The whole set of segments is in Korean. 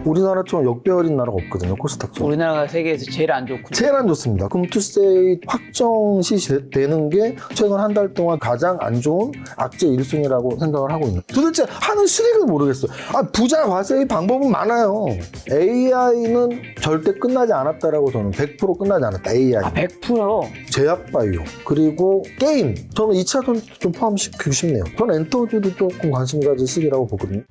우리나라처럼 역배열인 나라가 없거든요, 코스닥처럼. 우리나라가 세계에서 제일 안 좋고. 제일 안 좋습니다. 금투세이 확정시 되는 게 최근 한 달 동안 가장 안 좋은 악재 1순위라고 생각을 하고 있는. 도대체 하는 수익을 모르겠어요. 부자 과세의 방법은 많아요. AI는 절대 끝나지 않았다라고 저는 100% 끝나지 않았다. AI. 100%? 제약바이오 그리고 게임. 저는 2차전 좀 포함시키고 싶네요. 저는 엔터주도 조금 관심 가질 시기라고 보거든요.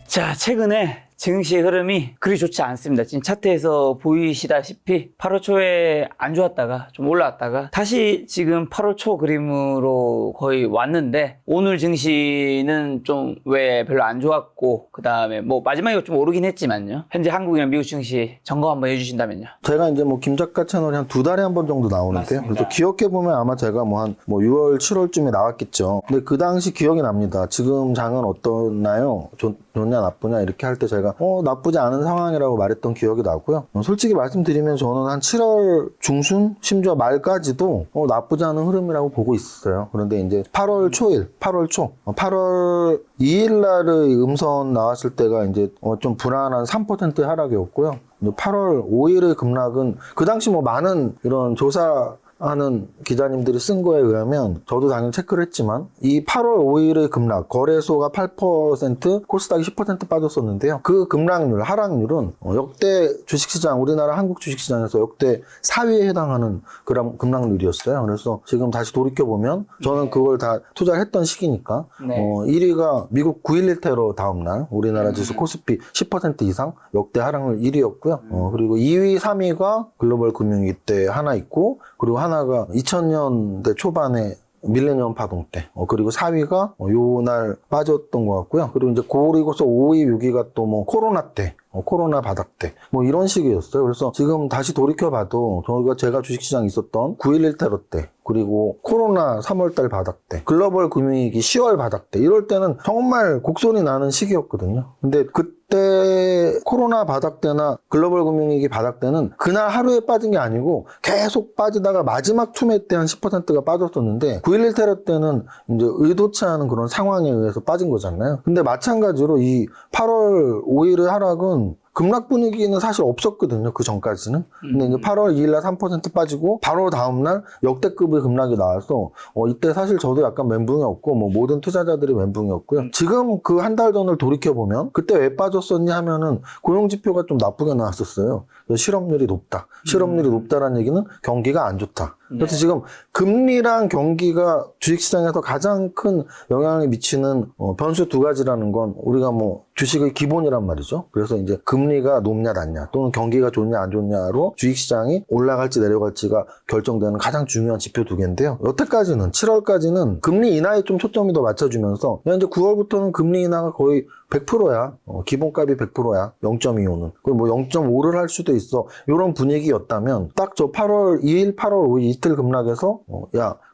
자, 최근에 증시의 흐름이 그리 좋지 않습니다. 지금 차트에서 보이시다시피 8월 초에 안 좋았다가 좀 올라왔다가 다시 지금 8월 초 그림으로 거의 왔는데, 오늘 증시는 좀 왜 별로 안 좋았고, 그 다음에 뭐 마지막에 좀 오르긴 했지만요. 현재 한국이랑 미국 증시 점검 한번 해주신다면요. 제가 이제 뭐 김 작가 채널이 한 2달에 한 번 정도 나오는데요. 맞습니다. 그래서 기억해보면 아마 제가 뭐 한 6월, 7월쯤에 나왔겠죠. 근데 그 당시 기억이 납니다. 지금 장은 어떠나요? 좋냐, 나쁘냐? 이렇게 할 때 제가 나쁘지 않은 상황이라고 말했던 기억이 나고요. 솔직히 말씀드리면 저는 한 7월 중순, 심지어 말까지도 나쁘지 않은 흐름이라고 보고 있었어요. 그런데 이제 8월 초일, 8월 초, 8월 2일 날의 음선 나왔을 때가 이제 좀 불안한 3% 하락이었고요. 8월 5일의 급락은 그 당시 뭐 많은 이런 조사하는 기자님들이 쓴 거에 의하면, 저도 당연히 체크를 했지만, 이 8월 5일의 급락, 거래소가 8%, 코스닥이 10% 빠졌었는데요. 그 급락률, 하락률은 역대 주식시장, 우리나라 한국 주식시장에서 역대 4위에 해당하는 그런 급락률이었어요. 그래서 지금 다시 돌이켜보면 저는 그걸 다 투자를 했던 시기니까, 네. 1위가 미국 9.11 테러 다음날 우리나라 지수 코스피 10% 이상 역대 하락률 1위였고요. 그리고 2위, 3위가 글로벌 금융위기 때 하나 있고, 그리고 하나가 2000년대 초반에 밀레니엄 파동 때, 그리고 4위가 요날 빠졌던 것 같고요. 그리고 이제 그리고서 5위, 6위가 또 뭐 코로나 때, 코로나 바닥 때, 뭐 이런 식이었어요. 그래서 지금 다시 돌이켜봐도 제가 주식시장에 있었던 9.11 테러 때, 그리고 코로나 3월달 바닥 때, 글로벌 금융위기 10월 바닥 때, 이럴 때는 정말 곡소리 나는 시기였거든요. 근데 그때 코로나 바닥 때나 글로벌 금융위기 바닥 때는 그날 하루에 빠진 게 아니고 계속 빠지다가 마지막 투매 때 한 10%가 빠졌었는데, 9.11 테러 때는 이제 의도치 않은 그런 상황에 의해서 빠진 거잖아요. 근데 마찬가지로 이 8월 5일의 하락은 급락 분위기는 사실 없었거든요, 그 전까지는. 근데 이제 8월 2일날 3% 빠지고 바로 다음날 역대급의 급락이 나와서 이때 사실 저도 약간 멘붕이었고, 뭐 모든 투자자들이 멘붕이었고요. 지금 그 한 달 전을 돌이켜보면 그때 왜 빠졌었니 하면은 고용지표가 좀 나쁘게 나왔었어요. 실업률이 높다. 실업률이 높다라는 얘기는 경기가 안 좋다. 그래서 지금 금리랑 경기가 주식시장에서 가장 큰 영향을 미치는 변수 두 가지라는 건 우리가 뭐 주식의 기본이란 말이죠. 그래서 이제 금리가 높냐 낮냐, 또는 경기가 좋냐 안 좋냐로 주식시장이 올라갈지 내려갈지가 결정되는 가장 중요한 지표 두 개인데요. 여태까지는 7월까지는 금리 인하에 좀 초점이 더 맞춰지면서, 이제 9월부터는 금리 인하가 거의 100%야. 기본값이 100%야. 0.25는. 그리고 뭐 0.5를 할 수도 있어. 이런 분위기였다면, 딱 저 8월 2일, 8월 5일 이틀 급락해서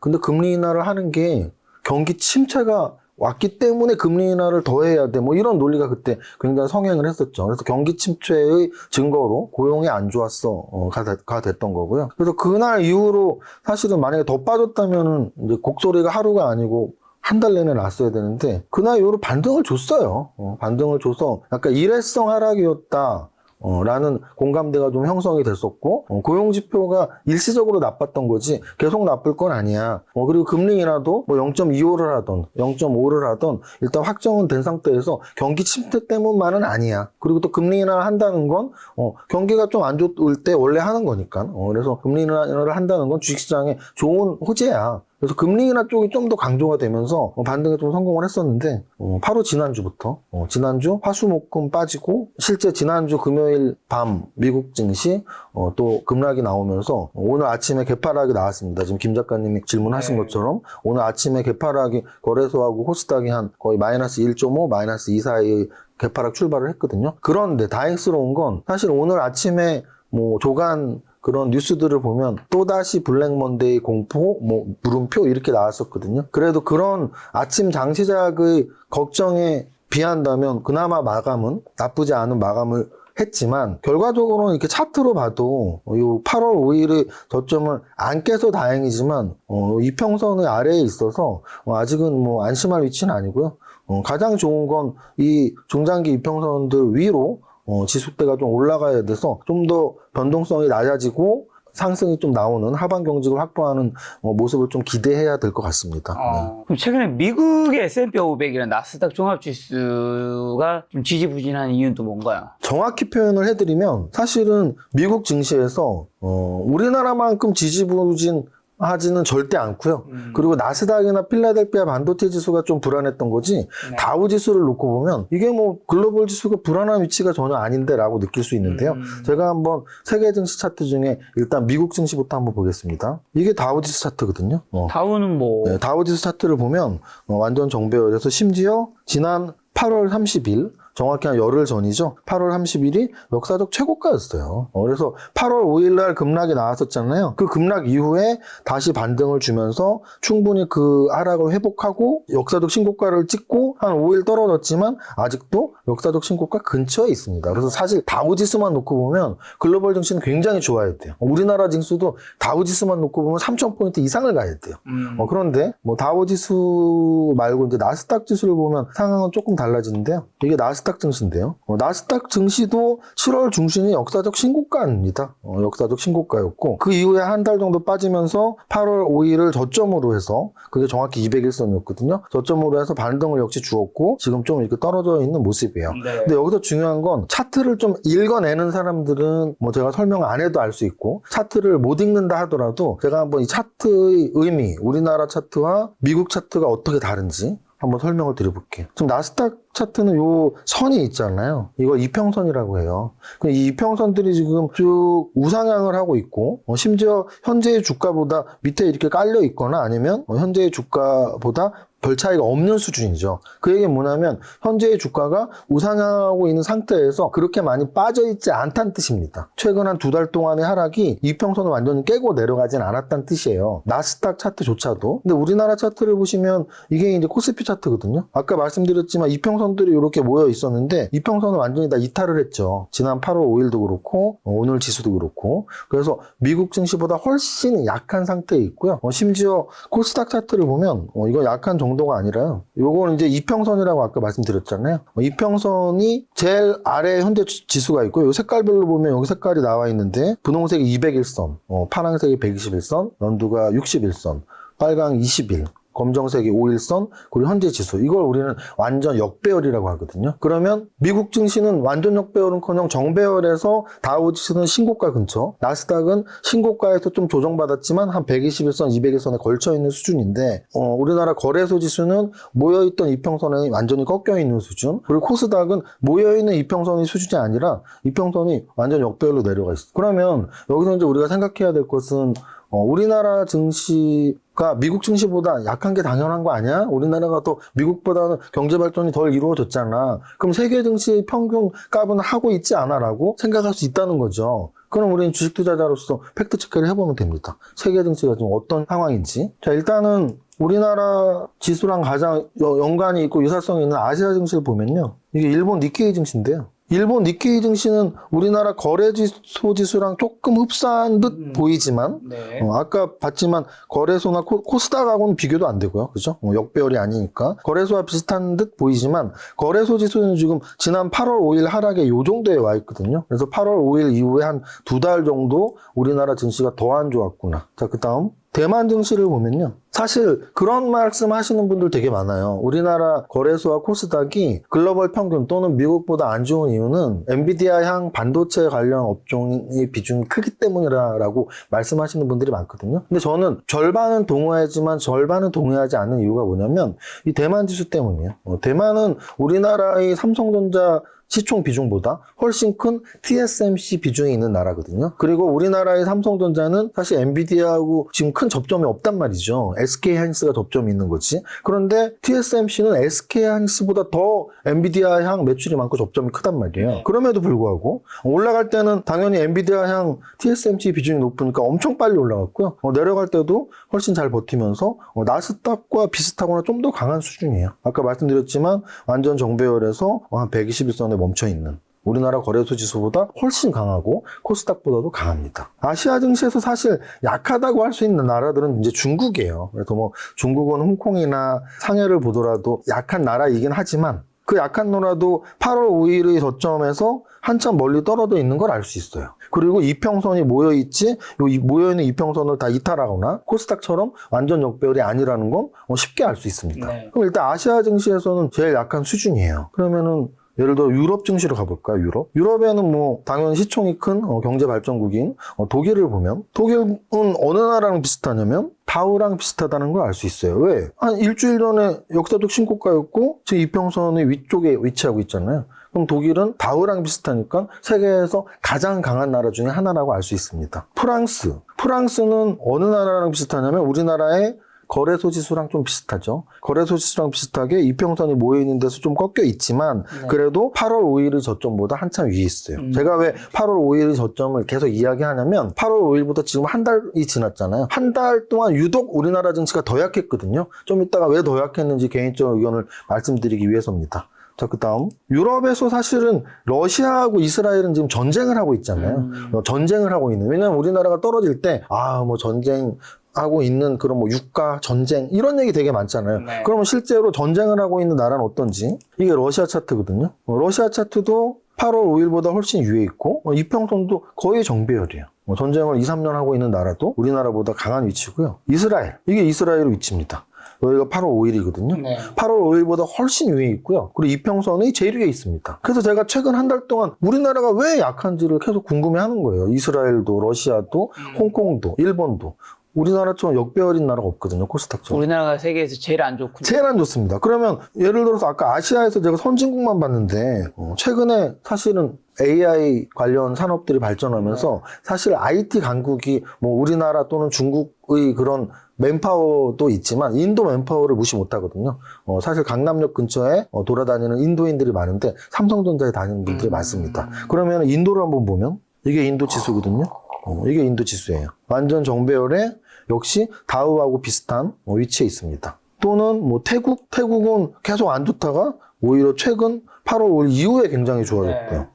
근데 금리 인하를 하는 게 경기 침체가 왔기 때문에 금리 인하를 더 해야 돼. 뭐 이런 논리가 그때 굉장히 성행을 했었죠. 그래서 경기 침체의 증거로 고용이 안 좋았어. 가 됐던 거고요. 그래서 그날 이후로 사실은 만약에 더 빠졌다면은 이제 곡소리가 하루가 아니고 한 달 내내 났어야 되는데, 그날 이후로 반등을 줬어요. 반등을 줘서 약간 일회성 하락이었다. 라는 공감대가 좀 형성이 됐었고, 고용지표가 일시적으로 나빴던 거지 계속 나쁠 건 아니야. 그리고 금리 인하도 뭐 0.25를 하던 0.5를 하던 일단 확정은 된 상태에서 경기 침체 때문만은 아니야. 그리고 또 금리 인하를 한다는 건 경기가 좀 안 좋을 때 원래 하는 거니까. 그래서 금리 인하를 한다는 건 주식시장에 좋은 호재야. 그래서 금리 인하 쪽이 좀 더 강조가 되면서 반등에 좀 성공을 했었는데, 바로 지난주부터 지난주 화수목금 빠지고, 실제 지난주 금요일 밤 미국 증시 또 급락이 나오면서 오늘 아침에 개파락이 나왔습니다. 지금 김 작가님이 질문하신 것처럼 오늘 아침에 개파락이 거래소하고 코스닥이 한 거의 마이너스 1.5, 마이너스 2 사이의 개파락 출발을 했거든요. 그런데 다행스러운 건 사실 오늘 아침에 뭐 조간 그런 뉴스들을 보면 또다시 블랙먼데이 공포, 뭐 물음표 이렇게 나왔었거든요. 그래도 그런 아침 장시작의 걱정에 비한다면 그나마 마감은, 나쁘지 않은 마감을 했지만 결과적으로는 이렇게 차트로 봐도 이 8월 5일의 저점을 안 깨서 다행이지만 이평선의 아래에 있어서 아직은 뭐 안심할 위치는 아니고요. 가장 좋은 건 이 중장기 이평선들 위로 지수대가 좀 올라가야 돼서 좀 더 변동성이 낮아지고 상승이 좀 나오는 하반 경직을 확보하는 모습을 좀 기대해야 될 것 같습니다. 네. 그럼 최근에 미국의 S&P 500이랑 나스닥 종합지수가 좀 지지부진한 이유는 또 뭔가요? 정확히 표현을 해드리면 사실은 미국 증시에서 우리나라만큼 지지부진 하지는 절대 않고요. 그리고 나스닥이나 필라델피아 반도체 지수가 좀 불안했던 거지 다우 지수를 놓고 보면 이게 뭐 글로벌 지수가 불안한 위치가 전혀 아닌데 라고 느낄 수 있는데요. 제가 한번 세계 증시 차트 중에 일단 미국 증시부터 한번 보겠습니다. 이게 다우 지수 차트거든요. 다우는 뭐 네, 다우 지수 차트를 보면 완전 정배열에서 심지어 지난 8월 30일 정확히 한 열흘 전이죠. 8월 30일이 역사적 최고가였어요. 그래서 8월 5일 날 급락이 나왔었잖아요. 그 급락 이후에 다시 반등을 주면서 충분히 그 하락을 회복하고 역사적 신고가를 찍고 한 5일 떨어졌지만 아직도 역사적 신고가 근처에 있습니다. 그래서 사실 다우지수만 놓고 보면 글로벌 증시는 굉장히 좋아야 돼요. 우리나라 증시도 다우지수만 놓고 보면 3,000포인트 이상을 가야 돼요. 그런데 뭐 다우지수 말고 이제 나스닥 지수를 보면 상황은 조금 달라지는데요. 이게 나스닥 증시인데요. 나스닥 증시도 7월 중순이 역사적 신고가입니다. 역사적 신고가였고 그 이후에 한 달 정도 빠지면서 8월 5일을 저점으로 해서 그게 정확히 200일선이었거든요. 저점으로 해서 반등을 역시 주었고 지금 좀 이렇게 떨어져 있는 모습이에요. 네. 근데 여기서 중요한 건 차트를 좀 읽어내는 사람들은 뭐 제가 설명 안 해도 알 수 있고 차트를 못 읽는다 하더라도 제가 한번 이 차트의 의미, 우리나라 차트와 미국 차트가 어떻게 다른지 한번 설명을 드려볼게요. 지금 나스닥 차트는 요 선이 있잖아요. 이걸 이평선이라고 해요. 이 이평선들이 지금 쭉 우상향을 하고 있고 심지어 현재의 주가보다 밑에 이렇게 깔려 있거나 아니면 현재의 주가보다 별 차이가 없는 수준이죠. 그 얘기는 뭐냐면 현재의 주가가 우상향하고 있는 상태에서 그렇게 많이 빠져있지 않다는 뜻입니다. 최근 한 2달 동안의 하락이 이평선을 완전히 깨고 내려가진 않았다는 뜻이에요. 나스닥 차트조차도. 근데 우리나라 차트를 보시면 이게 이제 코스피 차트거든요. 아까 말씀드렸지만 이평선들이 이렇게 모여 있었는데 이평선을 완전히 다 이탈을 했죠. 지난 8월 5일도 그렇고 오늘 지수도 그렇고. 그래서 미국 증시보다 훨씬 약한 상태에 있고요. 심지어 코스닥 차트를 보면 이거 약한 정도가 아니라요. 요거는 이제 이평선이라고 아까 말씀드렸잖아요. 이평선이 제일 아래에 현재 지수가 있고 요 색깔별로 보면 여기 색깔이 나와 있는데 분홍색이 200일선, 파란색이 121선, 연두가 61선, 빨강 20일, 검정색이 5일선, 그리고 현재 지수. 이걸 우리는 완전 역배열이라고 하거든요. 그러면 미국 증시는 완전 역배열은커녕 정배열에서 다우지수는 신고가 근처, 나스닥은 신고가에서 좀 조정받았지만 한 121선, 200일선에 걸쳐있는 수준인데 우리나라 거래소 지수는 모여있던 이평선에 완전히 꺾여있는 수준, 그리고 코스닥은 모여있는 이평선의 수준이 아니라 이평선이 완전 역배열로 내려가 있어요. 그러면 여기서 이제 우리가 생각해야 될 것은 우리나라 증시가 미국 증시보다 약한 게 당연한 거 아니야? 우리나라가 또 미국보다는 경제 발전이 덜 이루어졌잖아. 그럼 세계 증시 평균 값은 하고 있지 않아? 라고 생각할 수 있다는 거죠. 그럼 우리는 주식 투자자로서 팩트 체크를 해보면 됩니다. 세계 증시가 지금 어떤 상황인지. 자, 일단은 우리나라 지수랑 가장 연관이 있고 유사성이 있는 아시아 증시를 보면요. 이게 일본 니케이 증시인데요. 일본 니케이 증시는 우리나라 거래소 지수랑 조금 흡사한 듯 보이지만 네. 아까 봤지만 거래소나 코스닥하고는 비교도 안 되고요. 그죠? 역배열이 아니니까 거래소와 비슷한 듯 보이지만 거래소 지수는 지금 지난 8월 5일 하락에 요 정도에 와 있거든요. 그래서 8월 5일 이후에 한 2달 정도 우리나라 증시가 더 안 좋았구나. 자, 그 다음 대만 증시를 보면요. 사실 그런 말씀 하시는 분들 되게 많아요. 우리나라 거래소와 코스닥이 글로벌 평균 또는 미국보다 안 좋은 이유는 엔비디아향 반도체 관련 업종의 비중이 크기 때문이라고 말씀하시는 분들이 많거든요. 근데 저는 절반은 동의하지만 절반은 동의하지 않는 이유가 뭐냐면 이 대만 지수 때문이에요. 대만은 우리나라의 삼성전자 시총 비중보다 훨씬 큰 TSMC 비중이 있는 나라거든요. 그리고 우리나라의 삼성전자는 사실 엔비디아하고 지금 큰 접점이 없단 말이죠. SK하이닉스가 접점이 있는 거지. 그런데 TSMC는 SK하이닉스보다 더 엔비디아향 매출이 많고 접점이 크단 말이에요. 그럼에도 불구하고 올라갈 때는 당연히 엔비디아향 TSMC 비중이 높으니까 엄청 빨리 올라갔고요. 내려갈 때도 훨씬 잘 버티면서 나스닥과 비슷하거나 좀 더 강한 수준이에요. 아까 말씀드렸지만 완전 정배열에서 한 121선에 멈춰있는 우리나라 거래소 지수보다 훨씬 강하고 코스닥보다도 강합니다. 아시아 증시에서 사실 약하다고 할 수 있는 나라들은 이제 중국이에요. 그래서 뭐 중국은 홍콩이나 상해를 보더라도 약한 나라이긴 하지만 그 약한 나라도 8월 5일의 저점에서 한참 멀리 떨어져 있는 걸 알 수 있어요. 그리고 이평선이 모여있지, 모여있는 이평선을 다 이탈하거나 코스닥처럼 완전 역배열이 아니라는 건 쉽게 알 수 있습니다. 네. 그럼 일단 아시아 증시에서는 제일 약한 수준이에요. 그러면은 예를 들어 유럽 증시로 가볼까요? 유럽에는 뭐 당연히 시총이 큰 경제 발전국인 독일을 보면 독일은 어느 나라랑 비슷하냐면 다우랑 비슷하다는 걸 알 수 있어요. 왜? 한 일주일 전에 역사적 신고가였고 지금 이평선의 위쪽에 위치하고 있잖아요. 그럼 독일은 다우랑 비슷하니까 세계에서 가장 강한 나라 중에 하나라고 알 수 있습니다. 프랑스는 어느 나라랑 비슷하냐면 우리나라의 거래소 지수랑 좀 비슷하죠. 거래소 지수랑 비슷하게 이평선이 모여있는 데서 좀 꺾여 있지만 그래도 8월 5일의 저점보다 한참 위에 있어요. 제가 왜 8월 5일의 저점을 계속 이야기하냐면 8월 5일부터 지금 한 달이 지났잖아요. 한 달 동안 유독 우리나라 증시가 더 약했거든요. 좀 이따가 왜 더 약했는지 개인적 의견을 말씀드리기 위해서입니다. 자, 그 다음. 유럽에서 사실은 러시아하고 이스라엘은 지금 전쟁을 하고 있잖아요. 전쟁을 하고 있는. 왜냐면 우리나라가 떨어질 때, 뭐 전쟁하고 있는 그런 뭐 유가, 전쟁, 이런 얘기 되게 많잖아요. 네. 그러면 실제로 전쟁을 하고 있는 나라는 어떤지. 이게 러시아 차트거든요. 러시아 차트도 8월 5일보다 훨씬 위에 있고, 이평선도 거의 정배열이에요. 전쟁을 2, 3년 하고 있는 나라도 우리나라보다 강한 위치고요. 이게 이스라엘의 위치입니다. 여기가 8월 5일이거든요. 네. 8월 5일보다 훨씬 위에 있고요. 그리고 이평선이 제일 위에 있습니다. 그래서 제가 최근 한 달 동안 우리나라가 왜 약한지를 계속 궁금해하는 거예요. 이스라엘도, 러시아도, 홍콩도, 일본도. 우리나라처럼 역배열인 나라가 없거든요. 코스닥처럼. 우리나라가 세계에서 제일 안 좋군요. 제일 안 좋습니다. 그러면 예를 들어서 아까 아시아에서 제가 선진국만 봤는데 최근에 사실은 AI 관련 산업들이 발전하면서 사실 IT 강국이 뭐 우리나라 또는 중국의 그런 맨파워도 있지만 인도 맨파워를 무시 못하거든요. 사실 강남역 근처에 돌아다니는 인도인들이 많은데 삼성전자에 다니는 분들이 많습니다. 그러면 인도를 한번 보면 이게 인도 지수거든요. 이게 인도 지수예요. 완전 정배열에 역시 다우하고 비슷한 위치에 있습니다. 또는 뭐 태국은 계속 안 좋다가 오히려 최근 8월 5일 이후에 굉장히 좋아졌고요.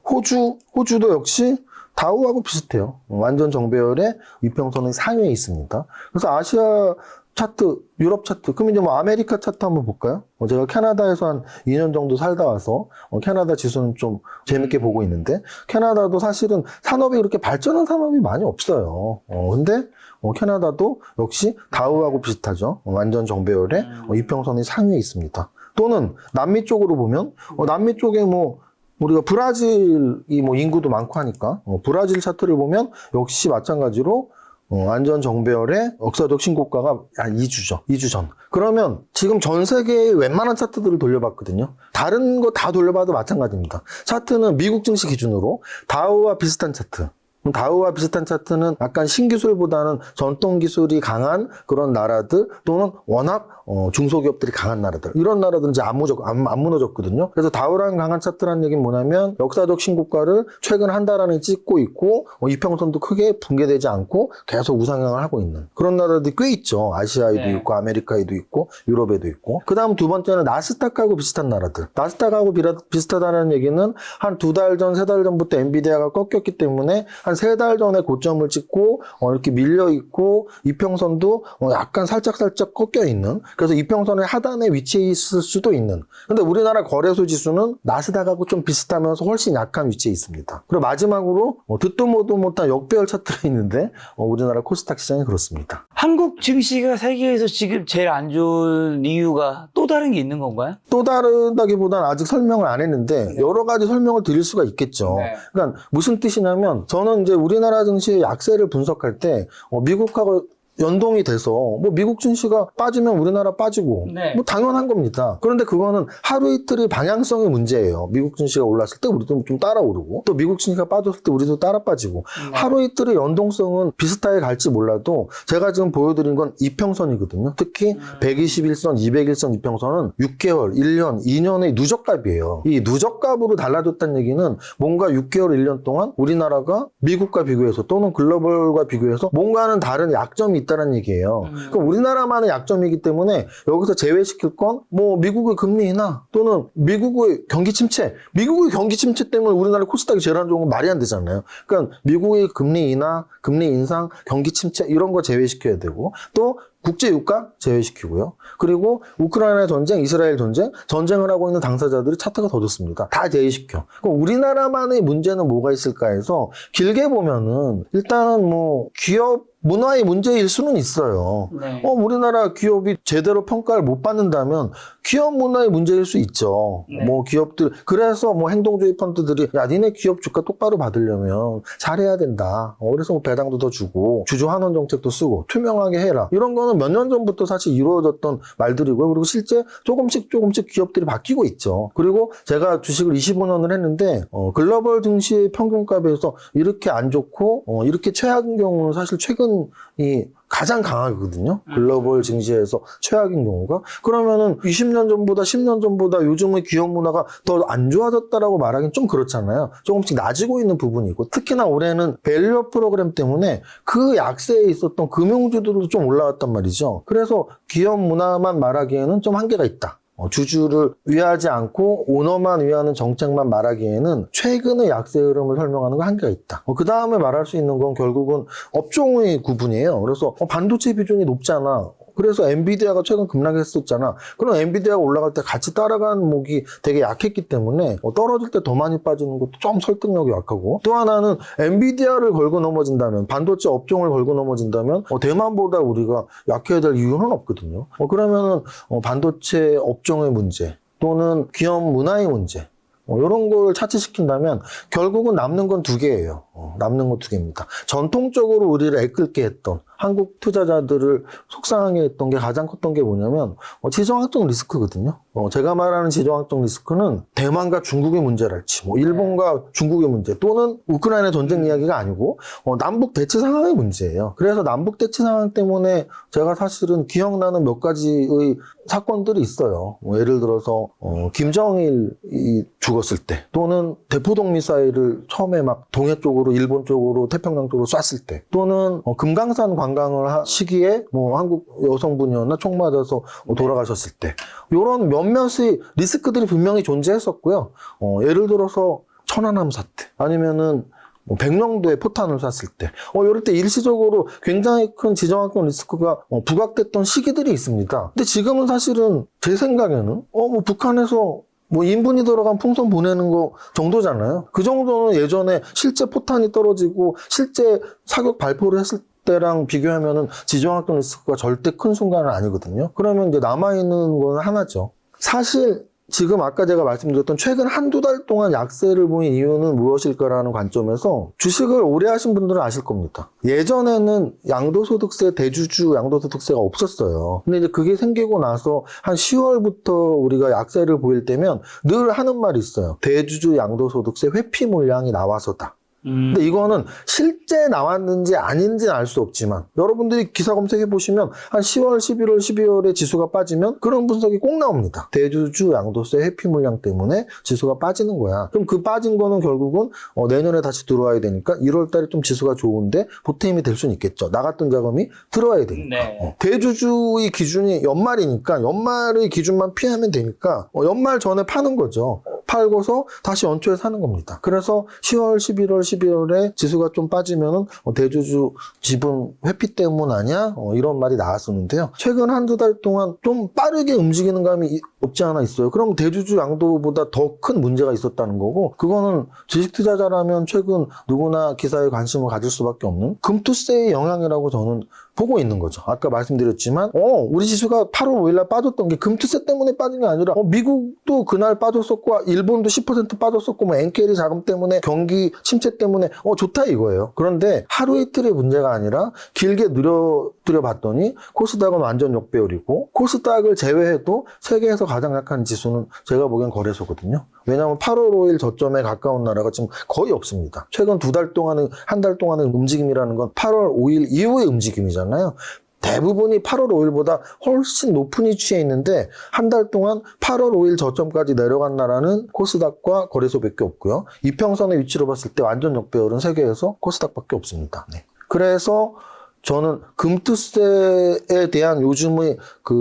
호주도 역시 다우하고 비슷해요. 완전 정배열에 위평선의 상위에 있습니다. 그래서 아시아 차트, 유럽 차트, 그럼 이제 뭐 아메리카 차트 한번 볼까요? 제가 캐나다에서 한 2년 정도 살다 와서 캐나다 지수는 좀 재밌게 보고 있는데 캐나다도 사실은 산업이 그렇게 발전한 산업이 많이 없어요. 근데 캐나다도 역시 다우하고 비슷하죠. 완전 정배열에 이평선의 상위에 있습니다. 또는 남미 쪽으로 보면 남미 쪽에 뭐 우리가 브라질이 뭐 인구도 많고 하니까 브라질 차트를 보면 역시 마찬가지로 완전 정배열의 역사적 신고가가 한 2주 전. 그러면 지금 전 세계의 웬만한 차트들을 돌려봤거든요. 다른 거 다 돌려봐도 마찬가지입니다. 차트는 미국 증시 기준으로 다우와 비슷한 차트. 다우와 비슷한 차트는 약간 신기술보다는 전통 기술이 강한 그런 나라들 또는 워낙 중소기업들이 강한 나라들 이런 나라들은 이제 안 무너졌거든요. 그래서 다우랑 강한 차트라는 얘기는 뭐냐면 역사적 신고가를 최근 한 달 안에 찍고 있고 이평선도 크게 붕괴되지 않고 계속 우상향을 하고 있는 그런 나라들이 꽤 있죠. 아시아에도 있고 아메리카에도 있고 유럽에도 있고. 그 다음 두 번째는 나스닥하고 비슷한 나라들. 나스닥하고 비슷하다는 얘기는 한 2달 전, 3달 전부터 엔비디아가 꺾였기 때문에 한 3달 전에 고점을 찍고 이렇게 밀려있고 이평선도 약간 살짝 꺾여 있는 그래서 이평선의 하단에 위치해 있을 수도 있는 근데 우리나라 거래소 지수는 나스닥하고 좀 비슷하면서 훨씬 약한 위치에 있습니다. 그리고 마지막으로 듣도 보도 못한 역배열 차트가 있는데 우리나라 코스닥 시장이 그렇습니다. 한국 증시가 세계에서 지금 제일 안 좋은 이유가 또 다른 게 있는 건가요? 또 다르다기보다는 아직 설명을 안 했는데 여러 가지 설명을 드릴 수가 있겠죠. 그러니까 무슨 뜻이냐면 저는 이제 우리나라 증시의 약세를 분석할 때 미국하고 연동이 돼서 뭐 미국 증시가 빠지면 우리나라 빠지고 뭐 당연한 겁니다. 그런데 그거는 하루 이틀의 방향성의 문제예요. 미국 증시가 올랐을 때 우리도 좀 따라 오르고 또 미국 증시가 빠졌을 때 우리도 따라 빠지고 하루 이틀의 연동성은 비슷하게 갈지 몰라도 제가 지금 보여드린 건 이평선이거든요. 특히 121선, 201선 이평선은 6개월, 1년, 2년의 누적값이에요. 이 누적값으로 달라졌다는 얘기는 뭔가 6개월, 1년 동안 우리나라가 미국과 비교해서 또는 글로벌과 비교해서 뭔가는 다른 약점이 있다는 얘기예요. 그럼 우리나라만의 약점이기 때문에 여기서 제외시킬 건 뭐 미국의 금리 인하 또는 미국의 경기 침체. 미국의 경기 침체 때문에 우리나라 코스닥이 제일 안 좋은 건 말이 안 되잖아요. 그러니까 미국의 금리 인하, 금리 인상, 경기 침체 이런 거 제외시켜야 되고 또 국제 유가 제외시키고요. 그리고 우크라이나 전쟁, 이스라엘 전쟁, 전쟁을 하고 있는 당사자들이 차트가 더 좋습니다. 다 제외시켜. 그럼 우리나라만의 문제는 뭐가 있을까 해서 길게 보면은 일단은 뭐 기업 문화의 문제일 수는 있어요. 네. 우리나라 기업이 제대로 평가를 못 받는다면 기업 문화의 문제일 수 있죠. 네. 뭐 기업들, 그래서 뭐 행동주의 펀드들이 야, 니네 기업 주가 똑바로 받으려면 잘해야 된다. 그래서 뭐 배당도 더 주고, 주주환원 정책도 쓰고, 투명하게 해라. 이런 거는 몇 년 전부터 사실 이루어졌던 말들이고요. 그리고 실제 조금씩 기업들이 바뀌고 있죠. 그리고 제가 주식을 25년을 했는데, 글로벌 증시의 평균가에 비해서 이렇게 안 좋고, 이렇게 최악인 경우는 사실 최근이 가장 강하거든요. 글로벌 증시에서 최악인 경우가. 그러면은 20년 전보다 10년 전보다 요즘의 기업 문화가 더 안 좋아졌다라고 말하기는 좀 그렇잖아요. 조금씩 낮아지고 있는 부분이 있고 특히나 올해는 밸류업 프로그램 때문에 그 약세에 있었던 금융주들도 좀 올라왔단 말이죠. 그래서 기업 문화만 말하기에는 좀 한계가 있다. 주주를 위하지 않고 오너만 위하는 정책만 말하기에는 최근의 약세 흐름을 설명하는 건 한계가 있다. 그 다음에 말할 수 있는 건 결국은 업종의 구분이에요. 그래서 반도체 비중이 높잖아. 그래서 엔비디아가 최근 급락했었잖아. 그럼 엔비디아가 올라갈 때 같이 따라가는 목이 되게 약했기 때문에 떨어질 때 더 많이 빠지는 것도 좀 설득력이 약하고 또 하나는 엔비디아를 걸고 넘어진다면 반도체 업종을 걸고 넘어진다면 대만보다 우리가 약해야 될 이유는 없거든요. 그러면은 반도체 업종의 문제 또는 기업 문화의 문제 이런 걸 차치시킨다면 결국은 남는 건 두 개예요. 남는 건 두 개입니다. 전통적으로 우리를 애끓게 했던 한국 투자자들을 속상하게 했던 게 가장 컸던 게 뭐냐면 지정학적 리스크거든요. 제가 말하는 지정학적 리스크는 대만과 중국의 문제랄지 일본과 중국의 문제 또는 우크라이나 전쟁 이야기가 아니고 남북 대치 상황의 문제예요. 그래서 남북 대치 상황 때문에 제가 사실은 기억나는 몇 가지의 사건들이 있어요. 예를 들어서 김정일이 죽었을 때 또는 대포동 미사일을 처음에 막 동해 쪽으로 일본 쪽으로 태평양 쪽으로 쐈을 때 또는 금강산 관광을 시기에 한국 여성분이었나 총 맞아서 돌아가셨을 때 이런 몇몇의 리스크들이 분명히 존재했었고요. 예를 들어서 천안함 사태 아니면은 백령도에 포탄을 쐈을 때 이럴 때 일시적으로 굉장히 큰 지정학적 리스크가 부각됐던 시기들이 있습니다. 근데 지금은 사실은 제 생각에는 북한에서 인분이 들어간 풍선 보내는 거 정도잖아요. 그 정도는 예전에 실제 포탄이 떨어지고 실제 사격 발포를 했을 때랑 비교하면은 지정학적 리스크가 절대 큰 순간은 아니거든요. 그러면 이제 남아있는 건 하나죠. 사실 지금 아까 제가 말씀드렸던 최근 한두 달 동안 약세를 보인 이유는 무엇일까라는 관점에서 주식을 오래 하신 분들은 아실 겁니다. 예전에는 양도소득세, 대주주 양도소득세가 없었어요. 근데 이제 그게 생기고 나서 한 10월부터 우리가 약세를 보일 때면 늘 하는 말이 있어요. 대주주 양도소득세 회피 물량이 나와서다. 근데 이거는 실제 나왔는지 아닌지는 알 수 없지만 여러분들이 기사 검색해 보시면 한 10월, 11월, 12월에 지수가 빠지면 그런 분석이 꼭 나옵니다. 대주주 양도세 회피 물량 때문에 지수가 빠지는 거야. 그럼 그 빠진 거는 결국은 내년에 다시 들어와야 되니까 1월 달에 좀 지수가 좋은데 보탬이 될 수는 있겠죠. 나갔던 자금이 들어와야 되니까. 네. 대주주의 기준이 연말이니까 연말의 기준만 피하면 되니까 연말 전에 파는 거죠. 팔고서 다시 연초에 사는 겁니다. 그래서 10월, 11월, 12월에 지수가 좀 빠지면은 대주주 지분 회피 때문 아니야? 이런 말이 나왔었는데요. 최근 한두 달 동안 좀 빠르게 움직이는 감이 없지 않아 있어요. 그럼 대주주 양도보다 더 큰 문제가 있었다는 거고 그거는 주식 투자자라면 최근 누구나 기사에 관심을 가질 수밖에 없는 금투세의 영향이라고 저는 보고 있는 거죠. 아까 말씀드렸지만 우리 지수가 8월 5일날 빠졌던 게 금투세 때문에 빠진 게 아니라 미국도 그날 빠졌었고 일본도 10% 빠졌었고 엔케리 자금 때문에 경기 침체 때문에 좋다 이거예요. 그런데 하루 이틀의 문제가 아니라 길게 누려들여 봤더니 코스닥은 완전 역배열이고 코스닥을 제외해도 세계에서 가장 약한 지수는 제가 보기엔 거래소거든요. 왜냐하면 8월 5일 저점에 가까운 나라가 지금 거의 없습니다. 최근 한 달 동안의 움직임이라는 건 8월 5일 이후의 움직임이잖아요. 대부분이 8월 5일보다 훨씬 높은 위치에 있는데 한 달 동안 8월 5일 저점까지 내려간 나라는 코스닥과 거래소밖에 없고요. 이평선의 위치로 봤을 때 완전 역배열은 세계에서 코스닥밖에 없습니다. 네. 그래서 저는 금투세에 대한 요즘의 그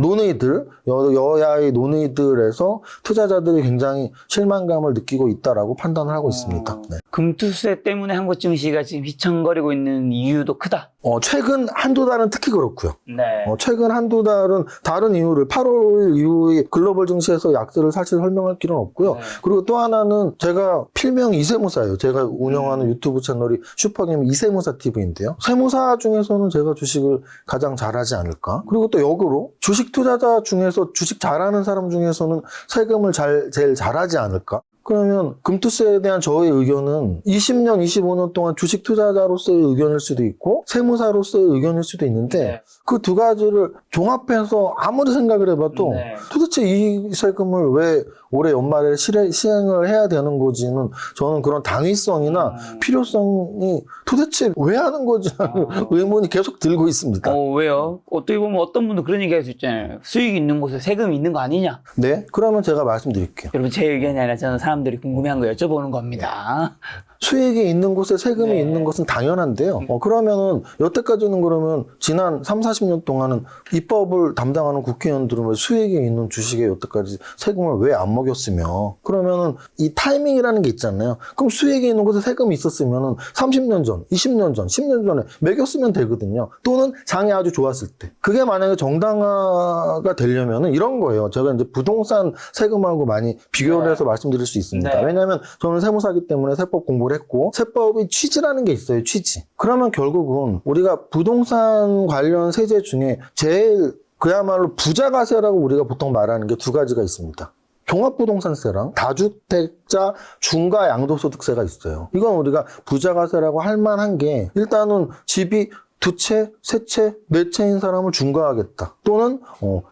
논의들, 여야의 논의들에서 투자자들이 굉장히 실망감을 느끼고 있다라고 판단을 하고 있습니다. 네. 금투세 때문에 한국 증시가 지금 휘청거리고 있는 이유도 크다. 최근 한두 달은 특히 그렇고요. 네. 최근 한두 달은 다른 이유를 8월 이후에 글로벌 증시에서 약세를 사실 설명할 필요는 없고요. 네. 그리고 또 하나는 제가 필명 이세무사예요. 제가 운영하는 유튜브 채널이 슈퍼게임 이세무사 TV인데요. 세무사 중에서는 제가 주식을 가장 잘하지 않을까? 그리고 또 역으로 주식 투자자 중에서 주식 잘하는 사람 중에서는 세금을 제일 잘하지 않을까? 그러면 금투세에 대한 저의 의견은 20년, 25년 동안 주식 투자자로서의 의견일 수도 있고 세무사로서의 의견일 수도 있는데 네. 그 두 가지를 종합해서 아무리 생각을 해봐도 네. 도대체 이 세금을 왜 올해 연말에 시행을 해야 되는 거지는 저는 그런 당위성이나 필요성이 도대체 왜 하는 거지라는 의문이 계속 들고 있습니다. 왜요? 어떻게 보면 어떤 분도 그런 얘기 할 수 있잖아요. 수익이 있는 곳에 세금이 있는 거 아니냐? 네? 그러면 제가 말씀드릴게요. 여러분, 제 의견이 아니라 저는 사람들이 궁금해한 거 여쭤보는 겁니다. 수익이 있는 곳에 세금이 네. 있는 것은 당연한데요. 그러면은 여태까지는 그러면 지난 3, 40년 동안은 입법을 담당하는 국회의원들은 왜 수익이 있는 주식에 여태까지 세금을 왜 안 먹였으며 그러면은 이 타이밍이라는 게 있잖아요. 그럼 수익이 있는 곳에 세금이 있었으면은 30년 전, 20년 전, 10년 전에 매겼으면 되거든요. 또는 장이 아주 좋았을 때. 그게 만약에 정당화가 되려면은 이런 거예요. 제가 이제 부동산 세금하고 많이 비교를 해서 말씀드릴 수 있습니다. 네. 왜냐하면 저는 세무사기 때문에 세법 공부를 했고 세법의 취지라는 게 있어요. 취지. 그러면 결국은 우리가 부동산 관련 세제 중에 제일 그야말로 부자가세라고 우리가 보통 말하는 게 두 가지가 있습니다. 종합부동산세랑 다주택자 중과 양도소득세가 있어요. 이건 우리가 부자가세라고 할 만한 게 일단은 집이 두 채, 세 채, 네 채인 사람을 중과하겠다. 또는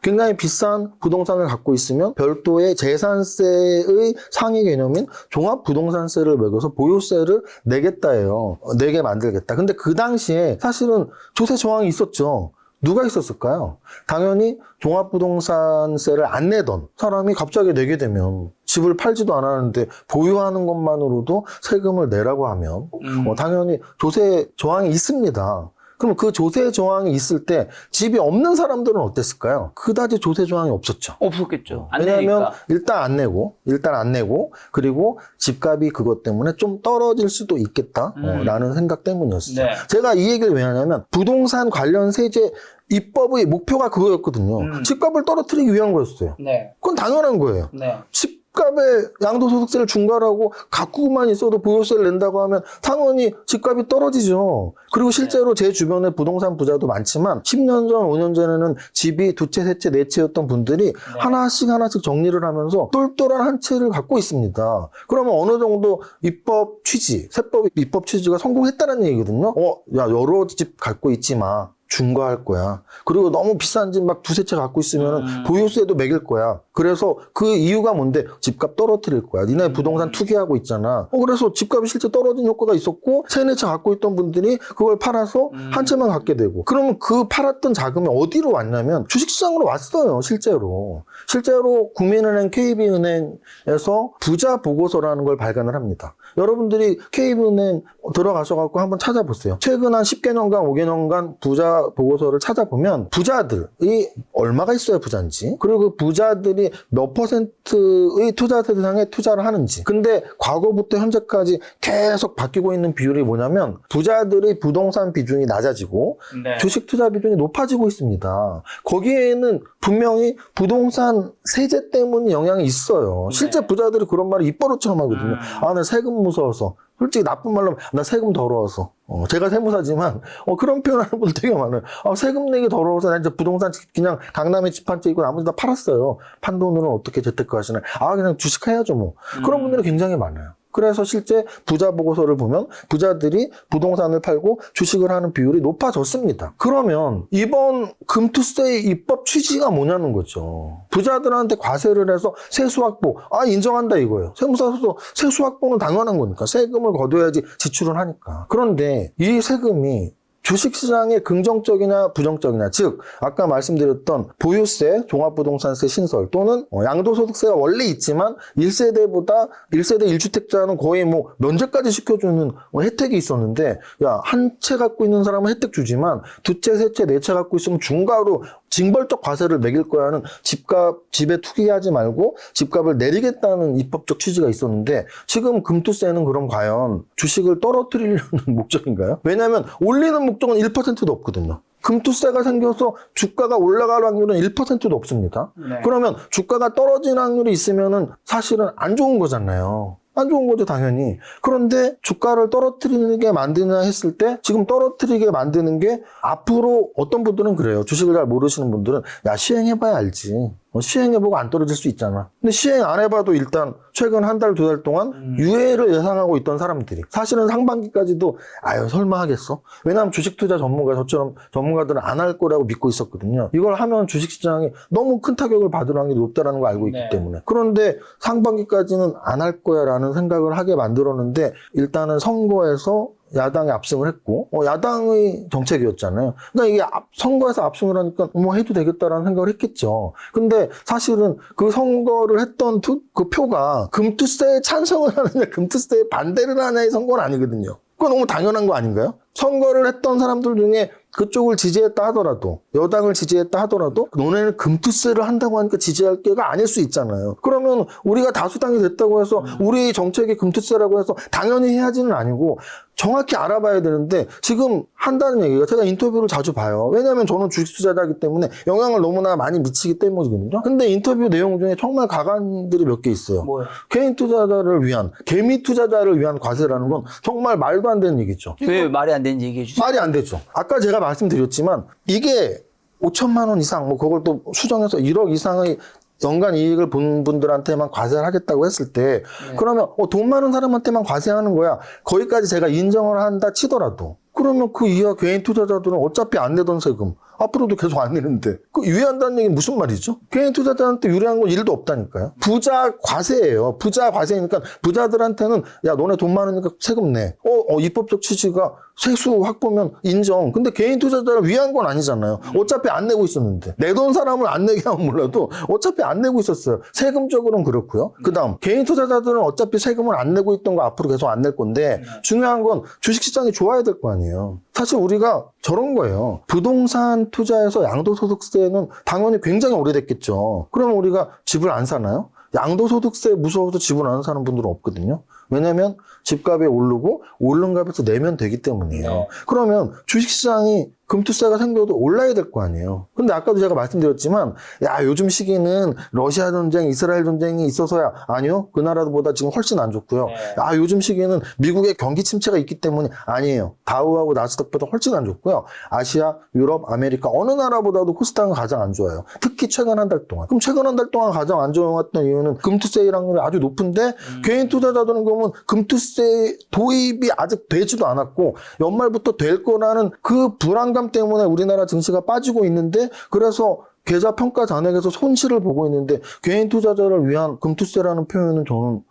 굉장히 비싼 부동산을 갖고 있으면 별도의 재산세의 상위 개념인 종합부동산세를 매겨서 보유세를 내겠다예요. 내게 만들겠다. 근데 그 당시에 사실은 조세 저항이 있었죠. 누가 있었을까요? 당연히 종합부동산세를 안 내던 사람이 갑자기 내게 되면 집을 팔지도 않았는데 보유하는 것만으로도 세금을 내라고 하면 당연히 조세 저항이 있습니다. 그럼 그 조세 저항이 있을 때 집이 없는 사람들은 어땠을까요? 그다지 조세 저항이 없었죠. 없었겠죠. 안 왜냐하면 내니까. 일단 안 내고 그리고 집값이 그것 때문에 좀 떨어질 수도 있겠다 라는 생각 때문이었어요. 네. 제가 이 얘기를 왜 하냐면 부동산 관련 세제 입법의 목표가 그거였거든요. 집값을 떨어뜨리기 위한 거였어요. 네. 그건 당연한 거예요. 네. 집값에 양도소득세를 중과하고 가꾸고만 있어도 보유세를 낸다고 하면 당연히 집값이 떨어지죠. 그리고 실제로 제 주변에 부동산 부자도 많지만 10년 전, 5년 전에는 집이 두 채, 세 채, 네 채였던 분들이 하나씩 정리를 하면서 똘똘한 한 채를 갖고 있습니다. 그러면 어느 정도 입법 취지, 세법 입법 취지가 성공했다는 얘기거든요. 야, 여러 집 갖고 있지 마. 중과할 거야. 그리고 너무 비싼 집 막 두세 채 갖고 있으면 보유세도 매길 거야. 그래서 그 이유가 뭔데? 집값 떨어뜨릴 거야. 니네 부동산 투기하고 있잖아. 그래서 집값이 실제 떨어진 효과가 있었고 세네 채 갖고 있던 분들이 그걸 팔아서 한 채만 갖게 되고 그러면 그 팔았던 자금이 어디로 왔냐면 주식시장으로 왔어요. 실제로 국민은행, KB은행에서 부자 보고서라는 걸 발간을 합니다. 여러분들이 KB은행 들어가셔갖고 한번 찾아보세요. 최근 한 10개년간, 5개년간 부자 보고서를 찾아보면 부자들이 얼마가 있어야 부자인지 그리고 그 부자들이 몇 퍼센트의 투자 대상에 투자를 하는지 근데 과거부터 현재까지 계속 바뀌고 있는 비율이 뭐냐면 부자들의 부동산 비중이 낮아지고 네. 주식 투자 비중이 높아지고 있습니다. 거기에는 분명히 부동산 세제 때문에 영향이 있어요. 실제 부자들이 그런 말을 입버릇처럼 하거든요. 나 세금 무서워서 솔직히 나쁜 말로 나 세금 더러워서 제가 세무사지만 그런 표현하는 분들 되게 많아요. 세금 내기 더러워서 나 이제 부동산 그냥 강남에 집 한 채 있고 나머지 다 팔았어요. 판 돈으로는 어떻게 재테크 하시나요? 그냥 주식해야죠 뭐. 그런 분들이 굉장히 많아요. 그래서 실제 부자 보고서를 보면 부자들이 부동산을 팔고 주식을 하는 비율이 높아졌습니다. 그러면 이번 금투세의 입법 취지가 뭐냐는 거죠. 부자들한테 과세를 해서 세수 확보, 인정한다 이거예요. 세무사에서 세수 확보는 당연한 거니까 세금을 거둬야지 지출을 하니까. 그런데 이 세금이 주식시장의 긍정적이냐 부정적이냐, 즉 아까 말씀드렸던 보유세, 종합부동산세 신설 또는 양도소득세가 원래 있지만 1세대보다 1세대 1주택자는 거의 뭐 면제까지 시켜주는 혜택이 있었는데, 야, 한 채 갖고 있는 사람은 혜택 주지만 두 채, 세 채, 네 채 갖고 있으면 중과로 징벌적 과세를 매길 거야 하는 집에 투기하지 말고 집값을 내리겠다는 입법적 취지가 있었는데, 지금 금투세는 그럼 과연 주식을 떨어뜨리려는 목적인가요? 왜냐하면 올리는 목적은 1%도 없거든요. 금투세가 생겨서 주가가 올라갈 확률은 1%도 없습니다. 네. 그러면 주가가 떨어지는 확률이 있으면은 사실은 안 좋은 거잖아요. 안 좋은 거죠, 당연히. 그런데 주가를 떨어뜨리게 만드냐 했을 때 지금 떨어뜨리게 만드는 게, 앞으로 어떤 분들은 그래요. 주식을 잘 모르시는 분들은 야, 시행해봐야 알지. 시행해보고 안 떨어질 수 있잖아. 근데 시행 안 해봐도 일단 최근 한 달, 두 달 동안 유예를 예상하고 있던 사람들이 사실은 상반기까지도 아유 설마 하겠어? 왜냐하면 주식 투자 전문가, 저처럼 전문가들은 안 할 거라고 믿고 있었거든요. 이걸 하면 주식시장이 너무 큰 타격을 받을 확률이 높다는 걸 알고 있기 네. 때문에. 그런데 상반기까지는 안 할 거야 라는 생각을 하게 만들었는데, 일단은 선거에서 야당이 압승을 했고, 야당의 정책이었잖아요. 그러니까 이게 선거에서 압승을 하니까 뭐 해도 되겠다라는 생각을 했겠죠. 근데 사실은 그 선거를 했던 그 표가 금투세에 찬성을 하느냐 금투세에 반대를 하느냐의 선거는 아니거든요. 그건 너무 당연한 거 아닌가요? 선거를 했던 사람들 중에 그쪽을 지지했다 하더라도, 여당을 지지했다 하더라도 너네는 금투세를 한다고 하니까 지지할 게가 아닐 수 있잖아요. 그러면 우리가 다수당이 됐다고 해서 우리 정책이 금투세라고 해서 당연히 해야지는 아니고 정확히 알아봐야 되는데, 지금 한다는 얘기가, 제가 인터뷰를 자주 봐요. 왜냐하면 저는 주식 투자자이기 때문에 영향을 너무나 많이 미치기 때문이거든요. 근데 인터뷰 내용 중에 정말 가관들이 몇 개 있어요. 뭐요? 개인 투자자를 위한, 개미 투자자를 위한 과세라는 건 정말 말도 안 되는 얘기죠. 왜 말이 안 되는지 얘기해 주세요. 말이 안 되죠. 아까 제가 말씀드렸지만 이게 5천만 원 이상, 뭐 그걸 또 수정해서 1억 이상의 연간 이익을 본 분들한테만 과세를 하겠다고 했을 때, 그러면 돈 많은 사람한테만 과세하는 거야. 거기까지 제가 인정을 한다 치더라도, 그러면 그 이하 개인 투자자들은 어차피 안 내던 세금 앞으로도 계속 안 내는데 그 유예한다는 얘기는 무슨 말이죠? 개인 투자자한테 유리한 건 1도 없다니까요. 부자 과세예요. 부자 과세니까 부자들한테는 야, 너네 돈 많으니까 세금 내. 입법적 취지가 세수 확보면 인정. 근데 개인 투자자를 위한 건 아니잖아요. 어차피 안 내고 있었는데. 내돈 사람을 안 내게 하면 몰라도 어차피 안 내고 있었어요. 세금적으로는 그렇고요. 그다음 개인 투자자들은 어차피 세금을 안 내고 있던 거 앞으로 계속 안 낼 건데, 중요한 건 주식시장이 좋아야 될 거 아니에요. 사실 우리가 저런 거예요. 부동산 투자에서 양도소득세는 당연히 굉장히 오래됐겠죠. 그러면 우리가 집을 안 사나요? 양도소득세 무서워서 집을 안 사는 분들은 없거든요. 왜냐면 집값이 오르고 오른 값에서 내면 되기 때문이에요. 네. 그러면 주식시장이 금투세가 생겨도 올라야 될 거 아니에요. 근데 아까도 제가 말씀드렸지만, 야, 요즘 시기는 러시아 전쟁, 이스라엘 전쟁이 있어서야. 아니요. 그 나라보다 지금 훨씬 안 좋고요. 네. 아, 요즘 시기에는 미국의 경기 침체가 있기 때문이 아니에요. 다우하고 나스닥보다 훨씬 안 좋고요. 아시아, 유럽, 아메리카 어느 나라보다도 코스닥은 가장 안 좋아요. 특히 최근 한 달 동안. 그럼 최근 한 달 동안 가장 안 좋았던 이유는 금투세 확률이 아주 높은데, 개인 투자자들은 그러면 금투세 도입이 아직 되지도 않았고 연말부터 될 거라는 그 불안감 때문에 우리나라 증시가 빠지고 있는데, 그래서 계좌 평가 잔액에서 손실을 보고 있는데, 개인 투자자를 위한 금투세라는 표현은 저는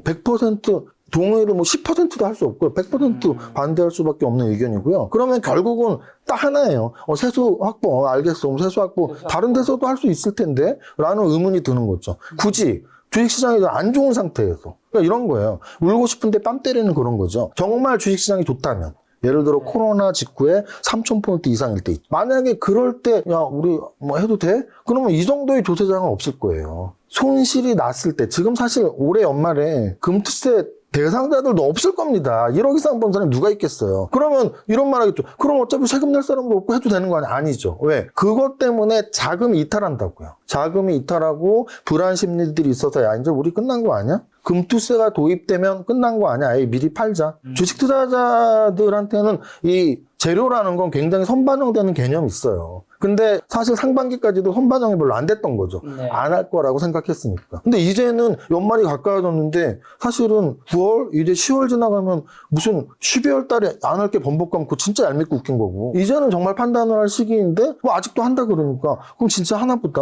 100% 동의를 10%도 할 수 없고요. 100% 반대할 수밖에 없는 의견이고요. 그러면 결국은 딱 하나예요. 세수 확보, 알겠어. 세수 확보 다른 데서도 할 수 있을 텐데 라는 의문이 드는 거죠. 굳이 주식시장이 안 좋은 상태에서. 그러니까 이런 거예요. 울고 싶은데 뺨 때리는 그런 거죠. 정말 주식시장이 좋다면, 예를 들어 코로나 직후에 3,000포인트 이상일 때, 만약에 그럴 때 야, 우리 뭐 해도 돼? 그러면 이 정도의 조세장은 없을 거예요. 손실이 났을 때, 지금 사실 올해 연말에 금투세 대상자들도 없을 겁니다. 1억 이상 번 사람이 누가 있겠어요. 그러면 이런 말 하겠죠. 그럼 어차피 세금 낼 사람도 없고 해도 되는 거 아니야? 아니죠. 왜? 그것 때문에 자금이 이탈한다고요. 자금이 이탈하고 불안 심리들이 있어서 야, 이제 우리 끝난 거 아니야? 금투세가 도입되면 끝난 거 아니야? 아예 미리 팔자. 주식 투자자들한테는 이 재료라는 건 굉장히 선반영되는 개념이 있어요. 근데 사실 상반기까지도 선반영이 별로 안 됐던 거죠. 네. 안 할 거라고 생각했으니까. 근데 이제는 연말이 가까워졌는데, 사실은 9월, 이제 10월 지나가면 무슨 12월 달에 안 할 게 번복감, 그거 진짜 얄밉고 웃긴 거고. 이제는 정말 판단을 할 시기인데, 뭐 아직도 한다 그러니까, 그럼 진짜 하나 보다.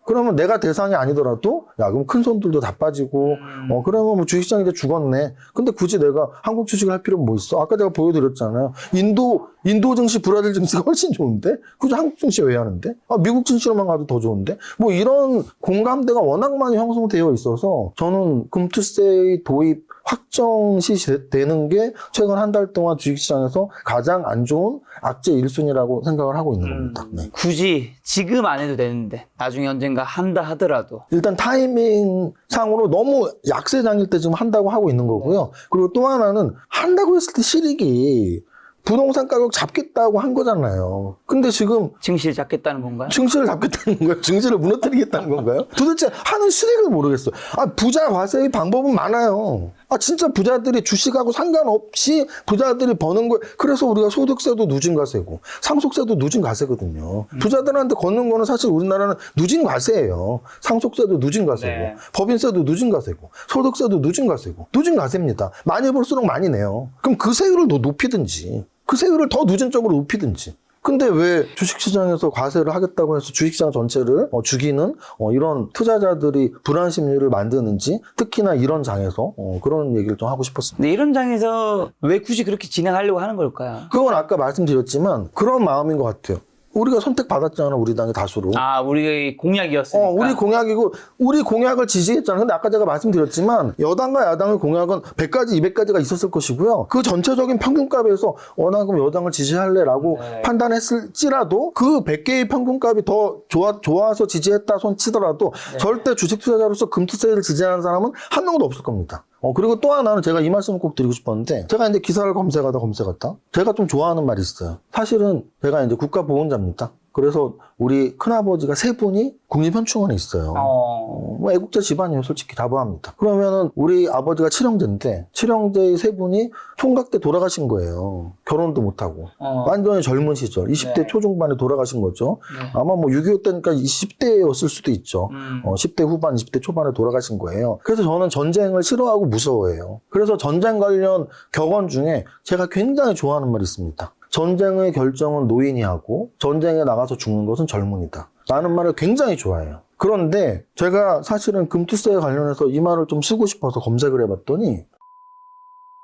그러면 내가 대상이 아니더라도 야 그럼 큰 손들도 다 빠지고 그러면 뭐 주식시장이 이제 죽었네. 근데 굳이 내가 한국 주식을 할 필요는 뭐 있어? 아까 제가 보여드렸잖아요. 인도 증시, 브라질 증시가 훨씬 좋은데 굳이 한국 증시 왜 하는데? 미국 증시로만 가도 더 좋은데? 뭐 이런 공감대가 워낙 많이 형성되어 있어서 저는 금투세의 도입 확정시 되는 게 최근 한 달 동안 주식시장에서 가장 안 좋은 악재 1순위라고 생각을 하고 있는 겁니다. 네. 굳이 지금 안 해도 되는데 나중에 언젠가 한다 하더라도 일단 타이밍 상으로 너무 약세장일 때 지금 한다고 하고 있는 거고요. 그리고 또 하나는 한다고 했을 때 실익이 부동산 가격 잡겠다고 한 거잖아요. 근데 지금 증시를 잡겠다는 건가요? 증시를 잡겠다는 건가요? 증시를 무너뜨리겠다는 건가요? 도대체 하는 실익을 모르겠어요. 부자 과세의 방법은 많아요. 진짜 부자들이 주식하고 상관없이 부자들이 버는 거, 그래서 우리가 소득세도 누진 과세고, 상속세도 누진 과세거든요. 부자들한테 걷는 거는 사실 우리나라는 누진 과세예요. 상속세도 누진 과세고, 네. 법인세도 누진 과세고, 소득세도 누진 과세고, 누진 과세입니다. 많이 벌수록 많이 내요. 그럼 그 세율을 더 높이든지, 그 세율을 더 누진 쪽으로 높이든지. 근데 왜 주식시장에서 과세를 하겠다고 해서 주식시장 전체를 죽이는 이런 투자자들이 불안 심리를 만드는지, 특히나 이런 장에서 그런 얘기를 좀 하고 싶었습니다. 근데 이런 장에서 왜 굳이 그렇게 진행하려고 하는 걸까요? 그건 아까 말씀드렸지만 그런 마음인 것 같아요. 우리가 선택받았잖아, 우리 당이 다수로. 우리 공약이었으니까. 우리 공약이고, 우리 공약을 지지했잖아. 근데 아까 제가 말씀드렸지만, 여당과 야당의 공약은 100가지, 200가지가 있었을 것이고요. 그 전체적인 평균값에서, 나 그럼 여당을 지지할래라고 판단했을지라도, 그 100개의 평균값이 더 좋아서 지지했다 손 치더라도, 절대 주식 투자자로서 금투세를 지지하는 사람은 한 명도 없을 겁니다. 그리고 또 하나는 제가 이 말씀을 꼭 드리고 싶었는데, 제가 이제 기사를 검색하다, 제가 좀 좋아하는 말이 있어요. 사실은 제가 이제 국가보훈자입니다. 그래서 우리 큰아버지가 세 분이 국립현충원에 있어요. 뭐 애국자 집안이에요, 솔직히 자부합니다. 그러면은 우리 아버지가 칠형제인데, 칠형제의 세 분이 총각 때 돌아가신 거예요. 결혼도 못하고. 완전히 젊은 시절, 20대 초중반에 돌아가신 거죠. 아마 뭐 6.25 때니까 20대였을 수도 있죠. 10대 후반, 20대 초반에 돌아가신 거예요. 그래서 저는 전쟁을 싫어하고 무서워해요. 그래서 전쟁 관련 격언 중에 제가 굉장히 좋아하는 말이 있습니다. 전쟁의 결정은 노인이 하고 전쟁에 나가서 죽는 것은 젊은이다. 라는 말을 굉장히 좋아해요. 그런데 제가 사실은 금투세에 관련해서 이 말을 좀 쓰고 싶어서 검색을 해봤더니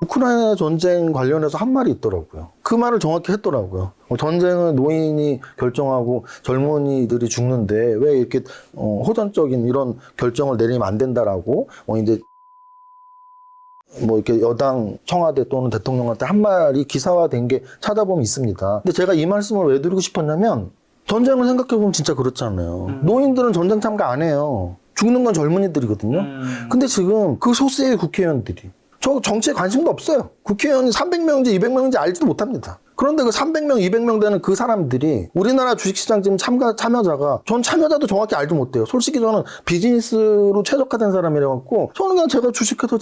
우크라이나 전쟁 관련해서 한 말이 있더라고요. 그 말을 정확히 했더라고요. 전쟁은 노인이 결정하고 젊은이들이 죽는데 왜 이렇게 호전적인 이런 결정을 내리면 안 된다라고 이제 뭐 이렇게 여당 청와대 또는 대통령한테 한 말이 기사화된 게 찾아보면 있습니다. 근데 제가 이 말씀을 왜 드리고 싶었냐면 전쟁을 생각해보면 진짜 그렇잖아요. 노인들은 전쟁 참가 안 해요. 죽는 건 젊은이들이거든요. 근데 지금 그 소수의 국회의원들이 저 정치에 관심도 없어요. 국회의원이 300명인지 200명인지 알지도 못합니다. 그런데 그 300명, 200명 되는 그 사람들이 우리나라 주식시장 지금 참여자가 전 참여자도 정확히 알지 못해요. 솔직히 저는 비즈니스로 최적화된 사람이라 갖고 저는 그냥 제가 주식해서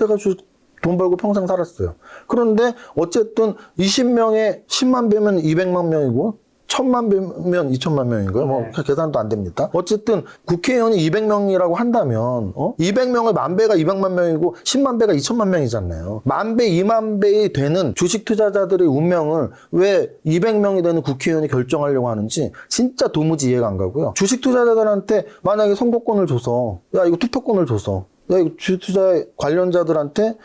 돈 벌고 평생 살았어요. 그런데 어쨌든 20명에 10만 배면 200만 명이고 1000만 배면 2000만 명인가요? 뭐 계산도 안 됩니다. 어쨌든 국회의원이 200명이라고 한다면 200명의 만 배가 200만 명이고 10만 배가 2000만 명이잖아요. 만 배, 2만 배이 되는 주식 투자자들의 운명을 왜 200명이 되는 국회의원이 결정하려고 하는지 진짜 도무지 이해가 안 가고요. 주식 투자자들한테 만약에 선거권을 줘서 이거 투표권을 줘서 이거 주투자 관련자들한테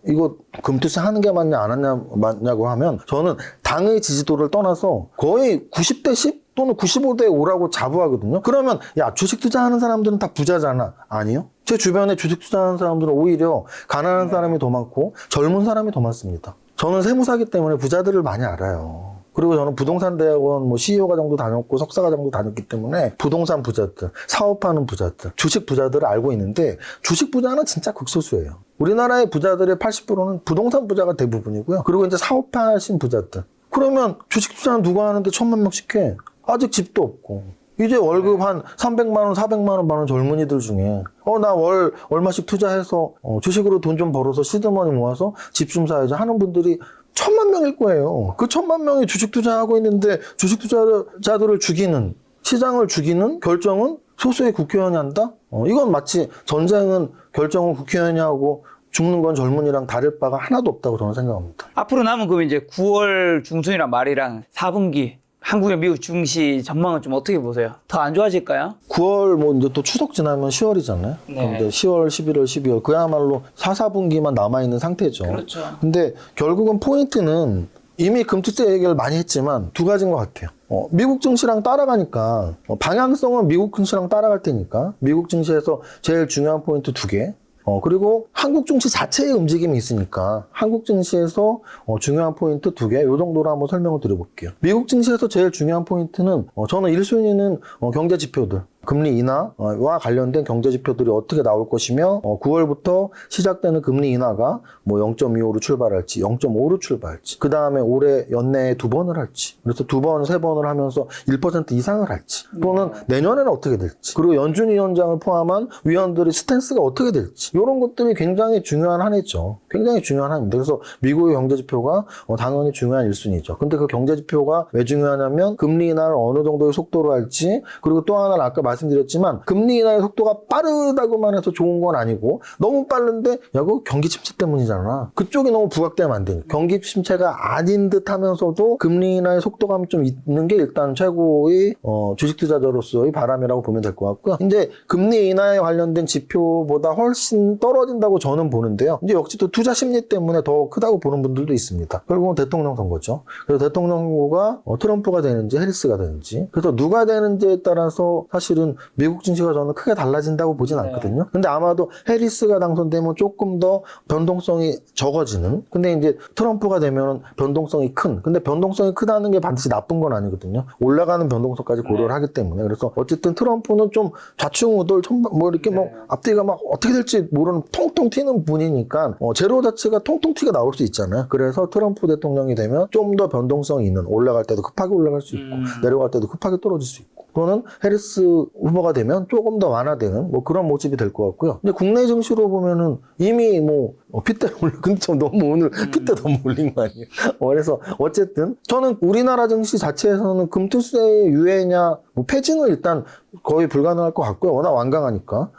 이거 금투세 하는 게 맞냐 안 맞냐고 하면 저는 당의 지지도를 떠나서 거의 90대 10 또는 95대 5라고 자부하거든요. 그러면 주식 투자하는 사람들은 다 부자잖아. 아니요. 제 주변에 주식 투자하는 사람들은 오히려 가난한 사람이 더 많고 젊은 사람이 더 많습니다. 저는 세무사기 때문에 부자들을 많이 알아요. 그리고 저는 부동산 대학원 CEO 과정도 다녔고 석사 과정도 다녔기 때문에 부동산 부자들, 사업하는 부자들, 주식 부자들을 알고 있는데 주식 부자는 진짜 극소수예요. 우리나라의 부자들의 80%는 부동산 부자가 대부분이고요. 그리고 이제 사업하신 부자들. 그러면 주식 투자는 누가 하는데 1000만 명씩 해? 아직 집도 없고. 이제 월급 한 300만 원, 400만 원 받는 젊은이들 중에 나 얼마씩 투자해서 주식으로 돈 좀 벌어서 시드머니 모아서 집 좀 사야지 하는 분들이 1000만 명일 거예요. 그 1000만 명이 주식 투자하고 있는데 주식 투자자들을 죽이는, 시장을 죽이는 결정은 소수의 국회의원이 한다? 이건 마치 전쟁은 결정은 국회의원이 하고 죽는 건 젊은이랑 다를 바가 하나도 없다고 저는 생각합니다. 앞으로 남은 그럼 이제 9월 중순이란 말이랑 4분기 한국의 미국 증시 전망은 좀 어떻게 보세요? 더 안 좋아질까요? 9월 뭐 이제 또 추석 지나면 10월이잖아요. 네. 근데 10월, 11월, 12월 그야말로 4, 4분기만 남아있는 상태죠. 그렇죠. 근데 결국은 포인트는 이미 금투세 얘기를 많이 했지만 두 가지인 것 같아요. 미국 증시랑 따라가니까 방향성은 미국 증시랑 따라갈 테니까 미국 증시에서 제일 중요한 포인트 두 개. 그리고 한국 증시 자체의 움직임이 있으니까 한국 증시에서 중요한 포인트 두 개, 요 정도로 한번 설명을 드려볼게요. 미국 증시에서 제일 중요한 포인트는 저는 1순위는 경제 지표들. 금리 인하와 관련된 경제 지표들이 어떻게 나올 것이며 9월부터 시작되는 금리 인하가 뭐 0.25로 출발할지 0.5로 출발할지 그 다음에 올해 연내에 두 번을 할지 그래서 두 번, 세 번을 하면서 1% 이상을 할지 또는 내년에는 어떻게 될지 그리고 연준 위원장을 포함한 위원들의 스탠스가 어떻게 될지 이런 것들이 굉장히 중요한 한 해죠. 굉장히 중요한 한입니다. 그래서 미국의 경제 지표가 당연히 중요한 1순위죠. 근데 그 경제 지표가 왜 중요하냐면 금리 인하를 어느 정도의 속도로 할지 그리고 또 하나는 아까 말씀드렸지만 금리 인하의 속도가 빠르다고만 해서 좋은 건 아니고 너무 빠른데 야 그거 경기 침체 때문이잖아. 그쪽이 너무 부각되면 안 되니까. 경기 침체가 아닌 듯 하면서도 금리 인하의 속도감이 좀 있는 게 일단 최고의 주식 투자자로서의 바람이라고 보면 될 것 같고요. 이제 금리 인하에 관련된 지표보다 훨씬 떨어진다고 저는 보는데요. 이제 역시 또 투자 심리 때문에 더 크다고 보는 분들도 있습니다. 결국은 대통령 선거죠. 그래서 대통령 선거가 트럼프가 되는지 해리스가 되는지 그래서 누가 되는지에 따라서 사실은 미국 증시가 저는 크게 달라진다고 보진 않거든요. 근데 아마도 해리스가 당선되면 조금 더 변동성이 적어지는. 근데 이제 트럼프가 되면 변동성이 큰. 근데 변동성이 크다는 게 반드시 나쁜 건 아니거든요. 올라가는 변동성까지 고려를 하기 때문에. 그래서 어쨌든 트럼프는 좀 좌충우돌 뭐 이렇게 뭐 앞뒤가 막 어떻게 될지 모르는 통통 튀는 분이니까 제로 자체가 통통 튀가 나올 수 있잖아요. 그래서 트럼프 대통령이 되면 좀 더 변동성이 있는 올라갈 때도 급하게 올라갈 수 있고 내려갈 때도 급하게 떨어질 수 있고 또는 해리스 후보가 되면 조금 더 완화되는 뭐 그런 모습이 될 것 같고요. 근데 국내 증시로 보면은 이미 뭐 핏대 올려 근데 좀 너무 오늘 핏대 너무 올린 거 아니에요? 그래서 어쨌든 저는 우리나라 증시 자체에서는 금투세 유예냐 뭐 폐지는 일단 거의 불가능할 것 같고요. 워낙 완강하니까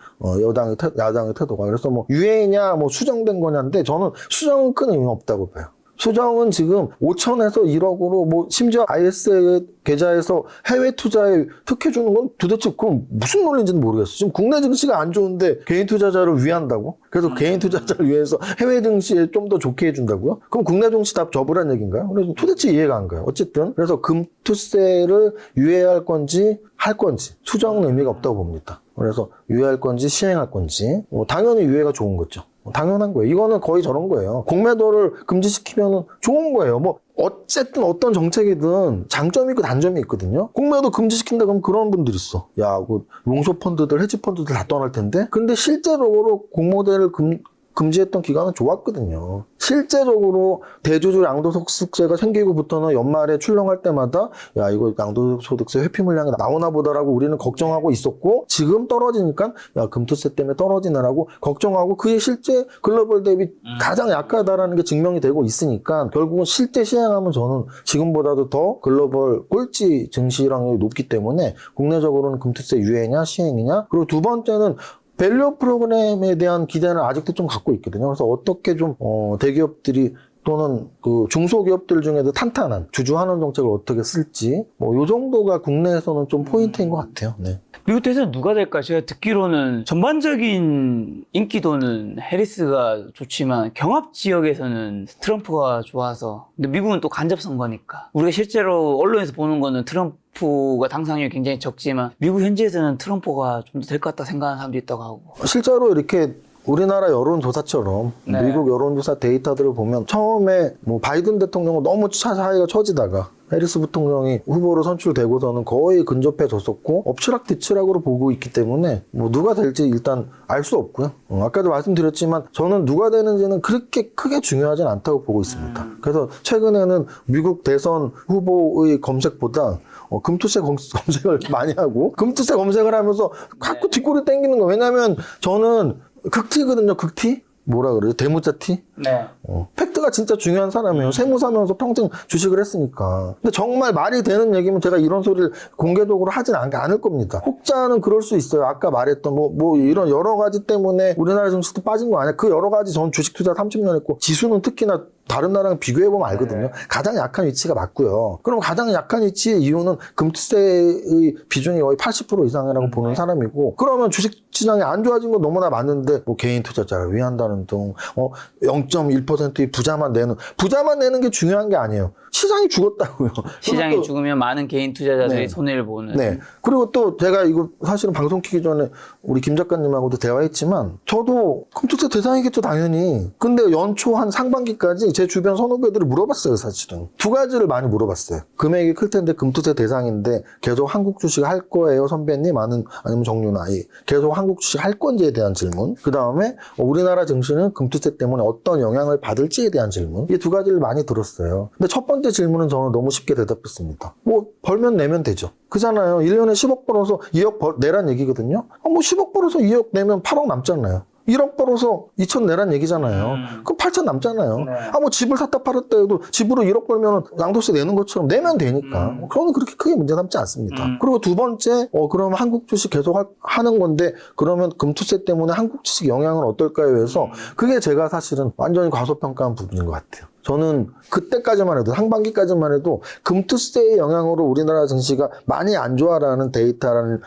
야당의 태도가 그래서 뭐 유예냐 뭐 수정된 거냐인데 저는 수정은 큰 의미 없다고 봐요. 수정은 지금 5천에서 1억으로 뭐 심지어 IS 계좌에서 해외 투자에 특혜 주는 건 도대체 그건 무슨 논리인지는 모르겠어. 지금 국내 증시가 안 좋은데 개인 투자자를 위한다고? 그래서 개인 투자자를 위해서 해외 증시에 좀 더 좋게 해준다고요? 그럼 국내 증시 다 접으란 얘기인가요? 그래서 도대체 이해가 안 가요. 어쨌든 그래서 금투세를 유예할 건지 할 건지 수정은 의미가 없다고 봅니다. 그래서 유예할 건지 시행할 건지 당연히 유예가 좋은 거죠. 당연한 거예요. 이거는 거의 저런 거예요. 공매도를 금지시키면 좋은 거예요. 뭐 어쨌든 어떤 정책이든 장점이 있고 단점이 있거든요. 공매도 금지시킨다 그러면 그런 분들 있어. 야, 그 롱숏펀드들, 헤지펀드들 다 떠날 텐데. 근데 실제로 공모대를 금지했던 기간은 좋았거든요. 실제적으로 대주주 양도소득세가 생기고부터는 연말에 출렁할 때마다 야 이거 양도소득세 회피 물량이 나오나 보다라고 우리는 걱정하고 있었고 지금 떨어지니까 야 금투세 때문에 떨어지느라고 걱정하고 그게 실제 글로벌 대비 가장 약하다라는 게 증명이 되고 있으니까 결국은 실제 시행하면 저는 지금보다도 더 글로벌 꼴찌 증시량이 높기 때문에 국내적으로는 금투세 유예냐 시행이냐 그리고 두 번째는 밸류 프로그램에 대한 기대는 아직도 좀 갖고 있거든요. 그래서 어떻게 좀 대기업들이 또는 그 중소기업들 중에도 탄탄한 주주환원 정책을 어떻게 쓸지 뭐 요 정도가 국내에서는 좀 포인트인 것 같아요. 네. 미국 대선 누가 될까? 제가 듣기로는 전반적인 인기도는 해리스가 좋지만 경합 지역에서는 트럼프가 좋아서 근데 미국은 또 간접 선거니까 우리가 실제로 언론에서 보는 거는 트럼프가 당선율이 굉장히 적지만 미국 현지에서는 트럼프가 좀 더 될 것 같다 생각하는 사람도 있다고 하고 실제로 이렇게 우리나라 여론조사처럼 네. 미국 여론조사 데이터들을 보면 처음에 뭐 바이든 대통령은 너무 사이가 처지다가 해리스 부통령이 후보로 선출되고서는 거의 근접해졌었고 엎치락뒤치락으로 보고 있기 때문에 뭐 누가 될지 일단 알 수 없고요. 아까도 말씀드렸지만 저는 누가 되는지는 그렇게 크게 중요하진 않다고 보고 있습니다. 그래서 최근에는 미국 대선 후보의 검색보다 금투세 검색을 많이 하고 금투세 검색을 하면서 자꾸 뒷골이 땡기는 거예요. 왜냐하면 저는 극티거든요. 극티? 뭐라 그래요? 대문자 티? 네. 팩트가 진짜 중요한 사람이에요. 세무사면서 평생 주식을 했으니까. 근데 정말 말이 되는 얘기면 제가 이런 소리를 공개적으로 하진 않을 겁니다. 혹자는 그럴 수 있어요. 아까 말했던 뭐 이런 여러 가지 때문에 우리나라 증시도 빠진 거 아니야. 그 여러 가지 전 주식 투자 30년 했고 지수는 특히나 다른 나라랑 비교해보면 알거든요. 가장 약한 위치가 맞고요. 그럼 가장 약한 위치의 이유는 금투세의 비중이 거의 80% 이상이라고 보는 사람이고, 그러면 주식시장이 안 좋아진 건 너무나 많은데, 뭐 개인 투자자를 위한다는 등, 0.1%의 부자만 내는 게 중요한 게 아니에요. 시장이 죽었다고요. 시장이 또, 죽으면 많은 개인 투자자들이 네. 손해를 보는. 네. 그리고 또 제가 이거 사실은 방송 키기 전에 우리 김 작가님하고도 대화했지만, 저도 금투세 대상이겠죠, 당연히. 근데 연초 한 상반기까지 제 주변 선후배들이 물어봤어요, 사실은. 두 가지를 많이 물어봤어요. 금액이 클 텐데 금투세 대상인데 계속 한국 주식 할 거예요, 선배님? 아니면 정유나이. 계속 한국 주식 할 건지에 대한 질문. 그 다음에 우리나라 증시는 금투세 때문에 어떤 영향을 받을지에 대한 질문. 이 두 가지를 많이 들었어요. 근데 첫 번째 질문은 저는 너무 쉽게 대답했습니다. 뭐 벌면 내면 되죠. 그잖아요. 1년에 10억 벌어서 2억 내란 얘기거든요. 뭐 10억 벌어서 2억 내면 8억 남잖아요. 1억 벌어서 2천 내란 얘기잖아요. 그럼 8천 남잖아요. 네. 뭐 집을 샀다 팔았다 해도 집으로 1억 벌면 양도세 내는 것처럼 내면 되니까. 그거는 그렇게 크게 문제 삼지 않습니다. 그리고 두 번째, 그럼 한국 주식 계속 하는 건데, 그러면 금투세 때문에 한국 주식 영향은 어떨까요? 해서 그게 제가 사실은 완전히 과소평가한 부분인 것 같아요. 저는 그때까지만 해도, 상반기까지만 해도 금투세의 영향으로 우리나라 증시가 많이 안 좋아라는 데이터는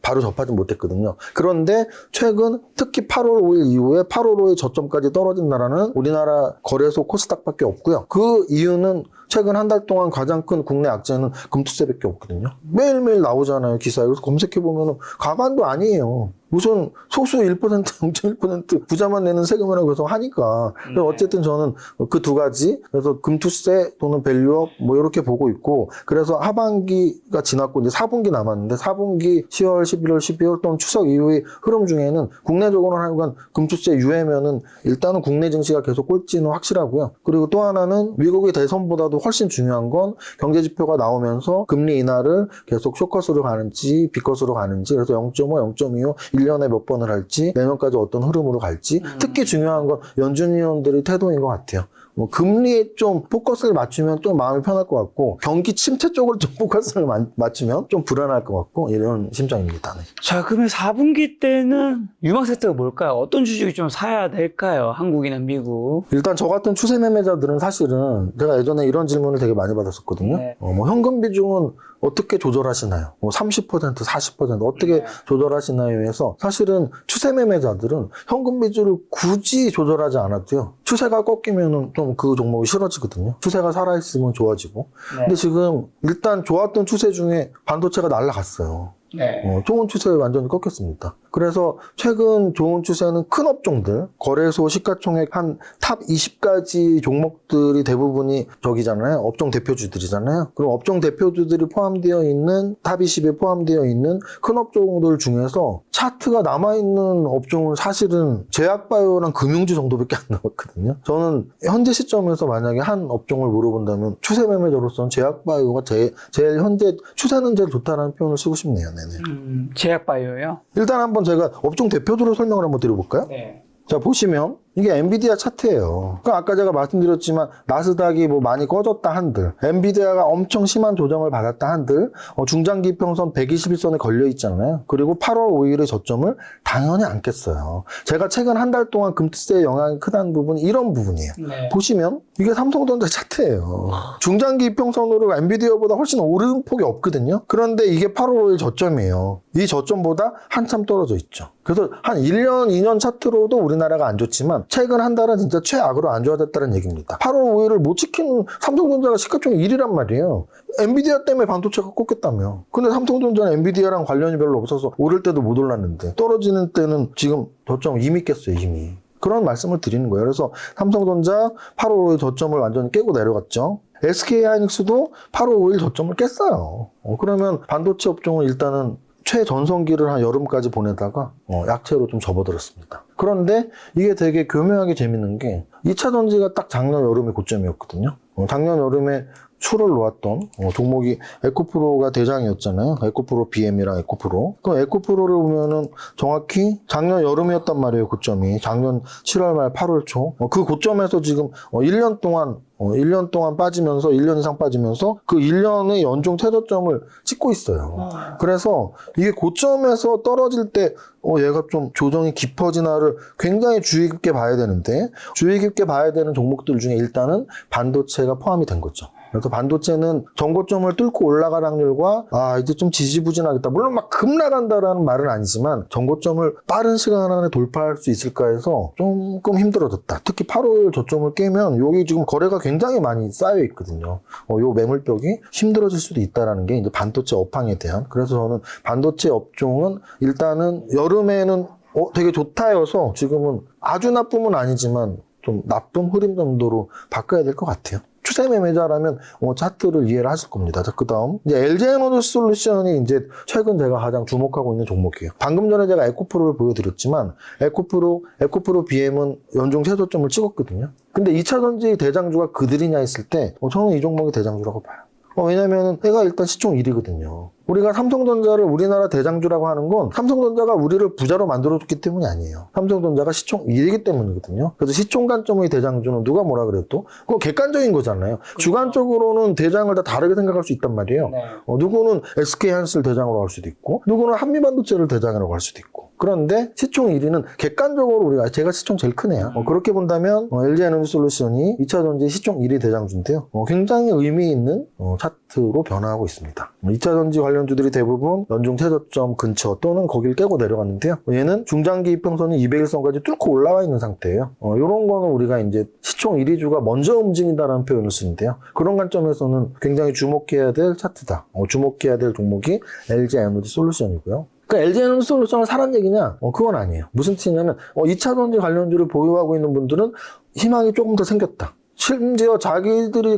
바로 접하지 못했거든요. 그런데 최근 특히 8월 5일 이후에 8월 5일 저점까지 떨어진 나라는 우리나라 거래소 코스닥밖에 없고요. 그 이유는 최근 한 달 동안 가장 큰 국내 악재는 금투세밖에 없거든요. 매일매일 나오잖아요, 기사에. 그래서 검색해보면 가관도 아니에요. 우선 소수 1%, 0.1% 부자만 내는 세금이라고 해서 하니까. 그래서 어쨌든 저는 그 두 가지, 그래서 금투세 또는 밸류업 뭐 이렇게 보고 있고, 그래서 하반기가 지났고 이제 4분기 남았는데 4분기 10월, 11월, 12월 또는 추석 이후의 흐름 중에는 국내적으로는 하여간 금투세 유예면은 일단은 국내 증시가 계속 꼴찌는 확실하고요. 그리고 또 하나는 미국의 대선보다도 훨씬 중요한 건 경제 지표가 나오면서 금리 인하를 계속 쇼컷으로 가는지 B컷으로 가는지, 그래서 0.5, 0.25 1년에 몇 번을 할지, 내년까지 어떤 흐름으로 갈지. 특히 중요한 건 연준 위원들의 태도인 것 같아요. 뭐 금리에 좀 포커스를 맞추면 좀 마음이 편할 것 같고, 경기 침체 쪽으로 좀 포커스를 맞추면 좀 불안할 것 같고, 이런 심정입니다. 네. 자, 그러면 4분기 때는 유망 세트가 뭘까요? 어떤 주식이 좀 사야 될까요? 한국이나 미국? 일단 저 같은 추세 매매자들은 사실은 제가 예전에 이런 질문을 되게 많이 받았었거든요. 네. 뭐 현금 비중은 어떻게 조절하시나요? 뭐 30%, 40% 어떻게 조절하시나요? 해서 사실은 추세 매매자들은 현금 비중을 굳이 조절하지 않아도요. 추세가 꺾이면은 좀 그 종목이 싫어지거든요. 추세가 살아있으면 좋아지고. 네. 근데 지금 일단 좋았던 추세 중에 반도체가 날아갔어요. 네. 좋은 추세에 완전히 꺾였습니다. 그래서 최근 좋은 추세는 큰 업종들, 거래소 시가총액 한 탑 20가지 종목들이 대부분이 저기잖아요. 업종 대표주들이잖아요. 그럼 업종 대표주들이 포함되어 있는 탑 20에 포함되어 있는 큰 업종들 중에서 차트가 남아있는 업종은 사실은 제약바이오랑 금융주 정도밖에 안 남았거든요. 저는 현재 시점에서 만약에 한 업종을 물어본다면 추세 매매자로서는 제약바이오가 제일 현재 추세는 제일 좋다라는 표현을 쓰고 싶네요. 네네. 제약바이오요? 일단 한번 제가 업종 대표주로 설명을 한번 드려볼까요? 네. 자, 보시면 이게 엔비디아 차트예요. 그러니까 아까 제가 말씀드렸지만 나스닥이 뭐 많이 꺼졌다 한들, 엔비디아가 엄청 심한 조정을 받았다 한들, 중장기 이평선 121선에 걸려 있잖아요. 그리고 8월 5일의 저점을 당연히 안 깼어요. 제가 최근 한 달 동안 금투세의 영향이 크다는 부분이 이런 부분이에요. 네. 보시면 이게 삼성전자 차트예요. 중장기 이평선으로 엔비디아보다 훨씬 오른 폭이 없거든요. 그런데 이게 8월 5일 저점이에요. 이 저점보다 한참 떨어져 있죠. 그래서 한 1년, 2년 차트로도 우리나라가 안 좋지만 최근 한 달은 진짜 최악으로 안 좋아졌다는 얘기입니다. 8월 5일을 못 지키는 삼성전자가 시가총액 1위란 말이에요. 엔비디아 때문에 반도체가 꺾였다며. 근데 삼성전자는 엔비디아랑 관련이 별로 없어서 오를 때도 못 올랐는데 떨어지는 때는 지금 저점 이미 깼어요, 이미. 그런 말씀을 드리는 거예요. 그래서 삼성전자 8월 5일 저점을 완전히 깨고 내려갔죠. SK하이닉스도 8월 5일 저점을 깼어요. 그러면 반도체 업종은 일단은 최전성기를 한 여름까지 보내다가 약체로 좀 접어들었습니다. 그런데 이게 되게 교묘하게 재밌는 게 2차 전지가 딱 작년 여름에 고점이었거든요. 작년 여름에 추를 놓았던 종목이 에코프로가 대장이었잖아요. 에코프로 BM이랑 에코프로. 그 에코프로를 보면은 정확히 작년 여름이었단 말이에요. 고점이. 작년 7월 말 8월 초. 그 고점에서 지금 1년 동안 빠지면서 1년 이상 빠지면서 그 1년의 연중 최저점을 찍고 있어요. 그래서 이게 고점에서 떨어질 때 얘가 좀 조정이 깊어지나를 굉장히 주의 깊게 봐야 되는데 주의 깊게 봐야 되는 종목들 중에 일단은 반도체가 포함이 된 거죠. 그래서 반도체는 전고점을 뚫고 올라갈 확률과 이제 좀 지지부진하겠다. 물론 막 급나간다라는 말은 아니지만 전고점을 빠른 시간 안에 돌파할 수 있을까 해서 조금 힘들어졌다. 특히 8월 저점을 깨면 여기 지금 거래가 굉장히 많이 쌓여 있거든요. 요 매물벽이 힘들어질 수도 있다라는 게 이제 반도체 업황에 대한. 그래서 저는 반도체 업종은 일단은 여름에는 되게 좋다여서 지금은 아주 나쁨은 아니지만 좀 나쁨 흐름 정도로 바꿔야 될 것 같아요. 추세 매매자라면 차트를 이해를 하실 겁니다. 자, 그 다음 이제 LG에너지 솔루션이 이제 최근 제가 가장 주목하고 있는 종목이에요. 방금 전에 제가 에코프로를 보여드렸지만 에코프로 BM은 연중 최저점을 찍었거든요. 근데 2차전지 대장주가 그들이냐 했을 때 저는 이 종목이 대장주라고 봐요. 왜냐면은 얘가 일단 시총 1위거든요. 우리가 삼성전자를 우리나라 대장주라고 하는 건 삼성전자가 우리를 부자로 만들어줬기 때문이 아니에요. 삼성전자가 시총 1위이기 때문이거든요. 그래서 시총 관점의 대장주는 누가 뭐라 그래도 그거 객관적인 거잖아요. 그렇죠. 주관적으로는 대장을 다 다르게 생각할 수 있단 말이에요. 네. 누구는 SK하이닉스를 대장으로 할 수도 있고 누구는 한미반도체를 대장이라고 할 수도 있고 그런데 시총 1위는 객관적으로 제가 시총 제일 큰 애야. 그렇게 본다면 LG에너지솔루션이 2차전지 시총 1위 대장주인데요. 굉장히 의미 있는 차트로 변화하고 있습니다. 2차전지 관련주들이 대부분 연중 최저점 근처 또는 거길 깨고 내려갔는데요. 얘는 중장기 이평선이 200일선까지 뚫고 올라와 있는 상태예요. 이런 거는 우리가 이제 시총 1위주가 먼저 움직인다라는 표현을 쓰는데요. 그런 관점에서는 굉장히 주목해야 될 차트다. 주목해야 될 종목이 LG에너지솔루션이고요. 그러니까 LG에너지솔루션을 사란 얘기냐? 그건 아니에요. 무슨 뜻이냐면 2차전지 관련주를 보유하고 있는 분들은 희망이 조금 더 생겼다. 심지어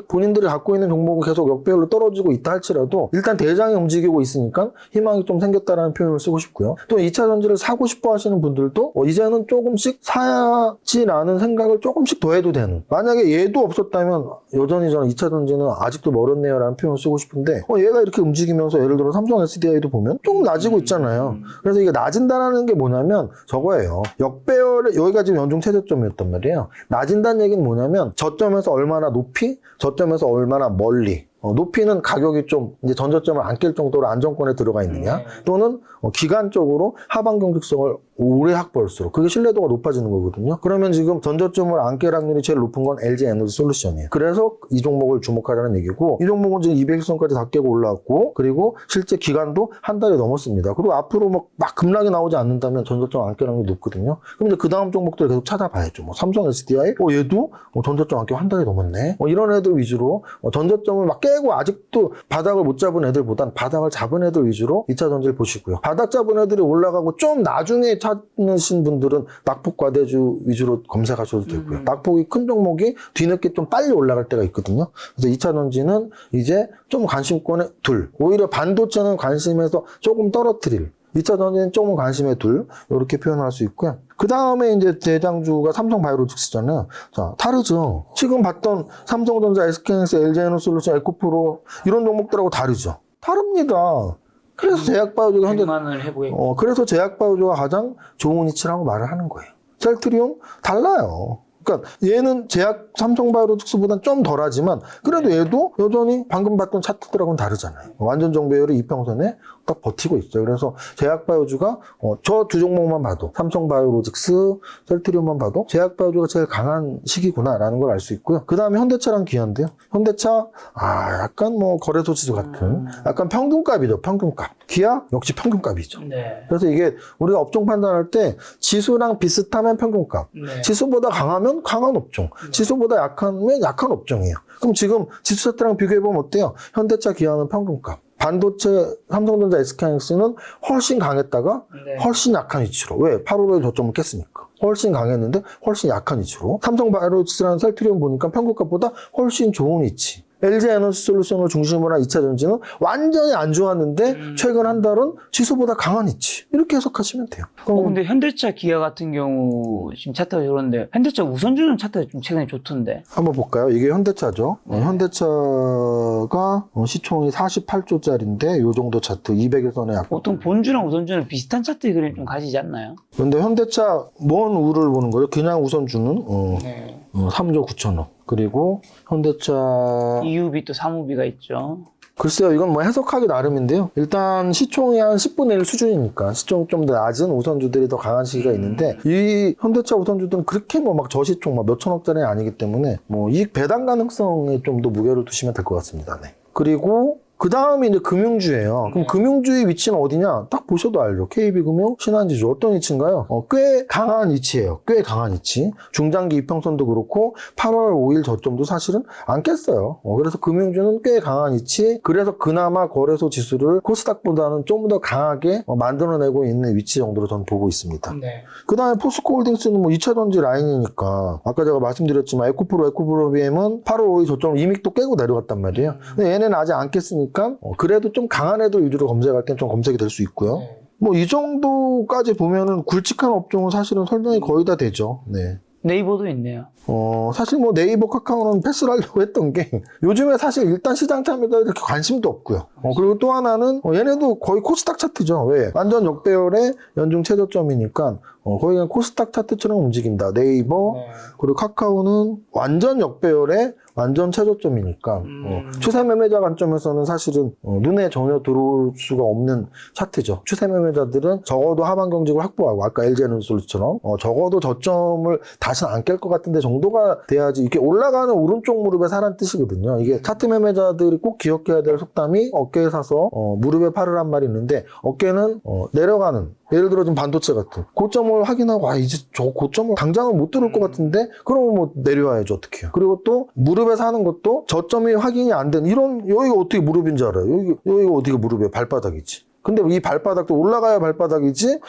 본인들이 갖고 있는 종목은 계속 역배열로 떨어지고 있다 할지라도 일단 대장이 움직이고 있으니까 희망이 좀 생겼다라는 표현을 쓰고 싶고요. 또 2차 전지를 사고 싶어 하시는 분들도 이제는 조금씩 사야지라는 생각을 조금씩 더 해도 되는. 만약에 얘도 없었다면 여전히 저는 2차 전지는 아직도 멀었네요라는 표현을 쓰고 싶은데 얘가 이렇게 움직이면서 예를 들어 삼성 SDI도 보면 조금 낮아지고 있잖아요. 그래서 이게 낮은다는 게 뭐냐면 저거예요. 역배열에 여기가 지금 연중 최저점이었단 말이에요. 낮은다는 얘기는 뭐냐면 저점에서 얼마나 높이, 저점에서 얼마나 멀리. 높이는 가격이 좀 이제 전저점을 안 깰 정도로 안정권에 들어가 있느냐 또는 기간적으로 하방 경직성을 오래 확보할수록 그게 신뢰도가 높아지는 거거든요. 그러면 지금 전저점을 안 깰 확률이 제일 높은 건 LG에너지솔루션이에요. 그래서 이 종목을 주목하라는 얘기고 이 종목은 지금 200일선까지 다 깨고 올라왔고 그리고 실제 기간도 한 달이 넘었습니다. 그리고 앞으로 막 급락이 나오지 않는다면 전저점 안 깰 확률이 높거든요. 그럼 이제 그 다음 종목들 계속 찾아봐야죠. 삼성 SDI 얘도 전저점 안 깨고 한 달이 넘었네. 이런 애들 위주로 전저점을 막 깨고 아직도 바닥을 못 잡은 애들보단 바닥을 잡은 애들 위주로 2차 전지를 보시고요. 바닥 잡은 애들이 올라가고 좀 나중에 찾으신 분들은 낙폭 과대주 위주로 검색하셔도 되고요. 낙폭이 큰 종목이 뒤늦게 좀 빨리 올라갈 때가 있거든요. 그래서 2차 전지는 이제 좀 관심권의 둘. 오히려 반도체는 관심에서 조금 떨어뜨릴. 2차 전지는 조금 관심의 둘. 이렇게 표현할 수 있고요. 그 다음에 이제 대장주가 삼성바이오로직스잖아요. 자, 다르죠. 지금 봤던 삼성전자, SK하이닉스, LG에너지솔루션, 에코프로 이런 종목들하고 다르죠. 다릅니다. 그래서 제약바이오주가 현재 그래서 제약바이오주가 가장 좋은 위치라고 말을 하는 거예요. 셀트리온 달라요. 그러니까 얘는 삼성바이오로직스보다는 좀 덜하지만 그래도 얘도 여전히 방금 봤던 차트들하고는 다르잖아요. 완전 정배열이 이평선에 딱 버티고 있어요. 그래서 제약바이오주가 저 두 종목만 봐도 삼성바이오로직스, 셀트리온만 봐도 제약바이오주가 제일 강한 시기구나라는 걸 알 수 있고요. 그 다음에 현대차랑 기아인데요. 현대차 약간 거래소 지수 같은 약간 평균값이죠. 평균값. 기아 역시 평균값이죠. 네. 그래서 이게 우리가 업종 판단할 때 지수랑 비슷하면 평균값. 네. 지수보다 강하면 강한 업종. 지수보다 약하면 약한 업종이에요. 그럼 지금 지수 차트랑 비교해보면 어때요? 현대차, 기아는 평균값. 반도체, 삼성전자, SK하이닉스는 훨씬 강했다가 훨씬 약한 위치로. 왜? 8월에 저점을 깼으니까. 훨씬 강했는데 훨씬 약한 위치로. 삼성바이오로직스라는 셀트리온 보니까 평균값보다 훨씬 좋은 위치. LG 에너지 솔루션을 중심으로 한 2차 전지는 완전히 안 좋았는데 최근 한 달은 지수보다 강한 위치. 이렇게 해석하시면 돼요. 근데 현대차, 기아 같은 경우 지금 차트가 그런데 현대차 우선주는 차트가 좀 최근에 좋던데. 한번 볼까요? 이게 현대차죠. 현대차가 시총이 48조짜리인데 요 정도 차트 200일선에 약. 보통 본주랑 우선주는 비슷한 차트 그림 좀 가지지 않나요? 근데 현대차 뭔 우를 보는 거죠? 그냥 우선주는 3조 9천억. 그리고 현대차 EUB 또 사무비가 있죠. 글쎄요, 이건 뭐 해석하기 나름인데요. 일단 시총이 한 10분의 1 수준이니까 시총이 좀 더 낮은 우선주들이 더 강한 시기가 있는데 이 현대차 우선주들은 그렇게 뭐 막 저시총 막 몇천억짜리 아니기 때문에 뭐 이익 배당 가능성에 좀 더 무게를 두시면 될 것 같습니다. 네. 그리고 그 다음이 이제 금융주예요. 그럼 금융주의 위치는 어디냐? 딱 보셔도 알죠. KB금융, 신한지주 어떤 위치인가요? 꽤 강한 위치예요. 꽤 강한 위치. 중장기 이평선도 그렇고 8월 5일 저점도 사실은 안 깼어요. 그래서 금융주는 꽤 강한 위치. 그래서 그나마 거래소 지수를 코스닥보다는 좀 더 강하게 만들어내고 있는 위치 정도로 저는 보고 있습니다. 네. 그 다음에 포스코홀딩스는 뭐 2차전지 라인이니까 아까 제가 말씀드렸지만 에코프로 BM은 8월 5일 저점을 이미 또 깨고 내려갔단 말이에요. 근데 얘네는 아직 안 깼으니까 그래도 좀 강한 애들 위주로 검색할 땐 좀 검색이 될 수 있고요. 뭐 이 정도까지 보면은 굵직한 업종은 사실은 설명이 거의 다 되죠. 네. 네이버도 있네요. 사실 뭐 네이버 카카오는 패스를 하려고 했던 게 요즘에 사실 일단 시장 참여가 이렇게 관심도 없고요. 그리고 또 하나는 얘네도 거의 코스닥 차트죠. 왜? 완전 역배열의 연중 최저점이니까 거의 그냥 코스닥 차트처럼 움직인다. 네이버 그리고 카카오는 완전 역배열의 완전 최저점이니까 추세 매매자 관점에서는 사실은 눈에 전혀 들어올 수가 없는 차트죠. 추세 매매자들은 적어도 하반 경직을 확보하고 아까 LG에너지솔루션처럼 적어도 저점을 다시는 안 깰 것 같은데 정도가 돼야지 이렇게 올라가는 오른쪽 무릎에 사란 뜻이거든요. 이게 차트 매매자들이 꼭 기억해야 될 속담이 어깨에 사서 무릎에 팔을 한 말이 있는데 어깨는 내려가는 예를 들어 지금 반도체 같은 고점을 확인하고 이제 저 고점을 당장은 못 들을 것 같은데 그러면 뭐 내려와야죠. 어떻게 해요. 그리고 또 무릎에 사는 것도 저점이 확인이 안 된 이런 여기가 어떻게 무릎인 줄 알아요. 여기가 어디가 무릎이에요. 발바닥이지. 근데 이 발바닥도 올라가야 발바닥이지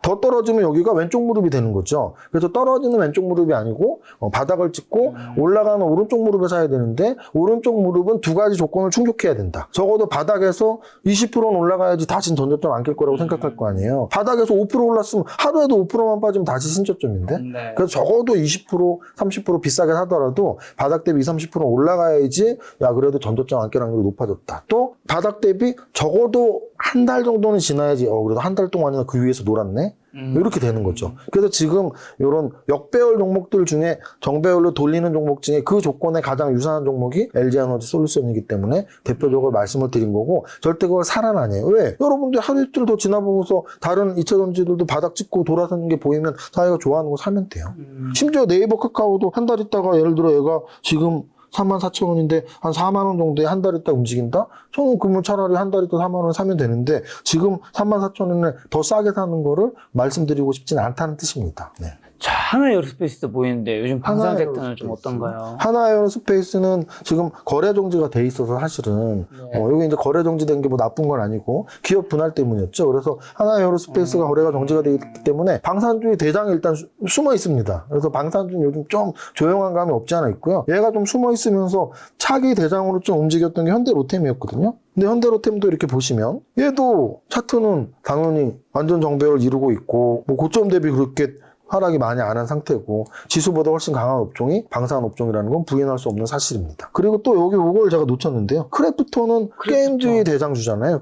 더 떨어지면 여기가 왼쪽 무릎이 되는 거죠. 그래서 떨어지는 왼쪽 무릎이 아니고 바닥을 찍고 올라가는 오른쪽 무릎에 사야 되는데 오른쪽 무릎은 두 가지 조건을 충족해야 된다. 적어도 바닥에서 20%는 올라가야지 다시 전저점 안 깰 거라고 생각할 거 아니에요. 바닥에서 5% 올랐으면 하루에도 5%만 빠지면 다시 신저점인데 네. 그래서 적어도 20% 30% 비싸게 사더라도 바닥 대비 20, 30% 올라가야지 야 그래도 전저점 안 깰 확률이 높아졌다. 또 바닥 대비 적어도 한 달 정도는 지나야지 그래도 한 달 동안이나 그 위에서 놀았네 이렇게 되는 거죠. 그래서 지금 이런 역배열 종목들 중에 정배열로 돌리는 종목 중에 그 조건에 가장 유사한 종목이 LG에너지 솔루션이기 때문에 대표적으로 말씀을 드린 거고 절대 그걸 사란 아니에요. 왜? 여러분들 하루 이틀 더 지나보고서 다른 2차전지들도 바닥 찍고 돌아서는 게 보이면 자기가 좋아하는 거 사면 돼요. 심지어 네이버 카카오도 한 달 있다가 예를 들어 얘가 지금 34,000원인데 한 4만 원 정도에 한 달 있다 움직인다? 저는 그러면 차라리 한 달 있다 4만 원 사면 되는데 지금 34,000원에 더 싸게 사는 거를 말씀드리고 싶지는 않다는 뜻입니다. 네. 자, 하나에어로스페이스도 보이는데 요즘 방산 섹터는 좀 어떤가요? 하나에어로스페이스는 지금 거래 정지가 돼 있어서 사실은 여기 이제 거래 정지된 게 뭐 나쁜 건 아니고 기업 분할 때문이었죠. 그래서 하나에어로스페이스가 거래가 정지가 돼 있기 때문에 방산주의 대장이 일단 숨어 있습니다. 그래서 방산주는 요즘 좀 조용한 감이 없지 않아 있고요. 얘가 좀 숨어 있으면서 차기 대장으로 좀 움직였던 게 현대로템이었거든요. 근데 현대로템도 이렇게 보시면 얘도 차트는 당연히 완전 정배열 이루고 있고 뭐 고점 대비 그렇게 하락이 많이 안 한 상태고 지수보다 훨씬 강한 업종이 방산 업종이라는 건 부인할 수 없는 사실입니다. 그리고 또 여기 이걸 제가 놓쳤는데요. 크래프톤은 게임주의 대장주잖아요.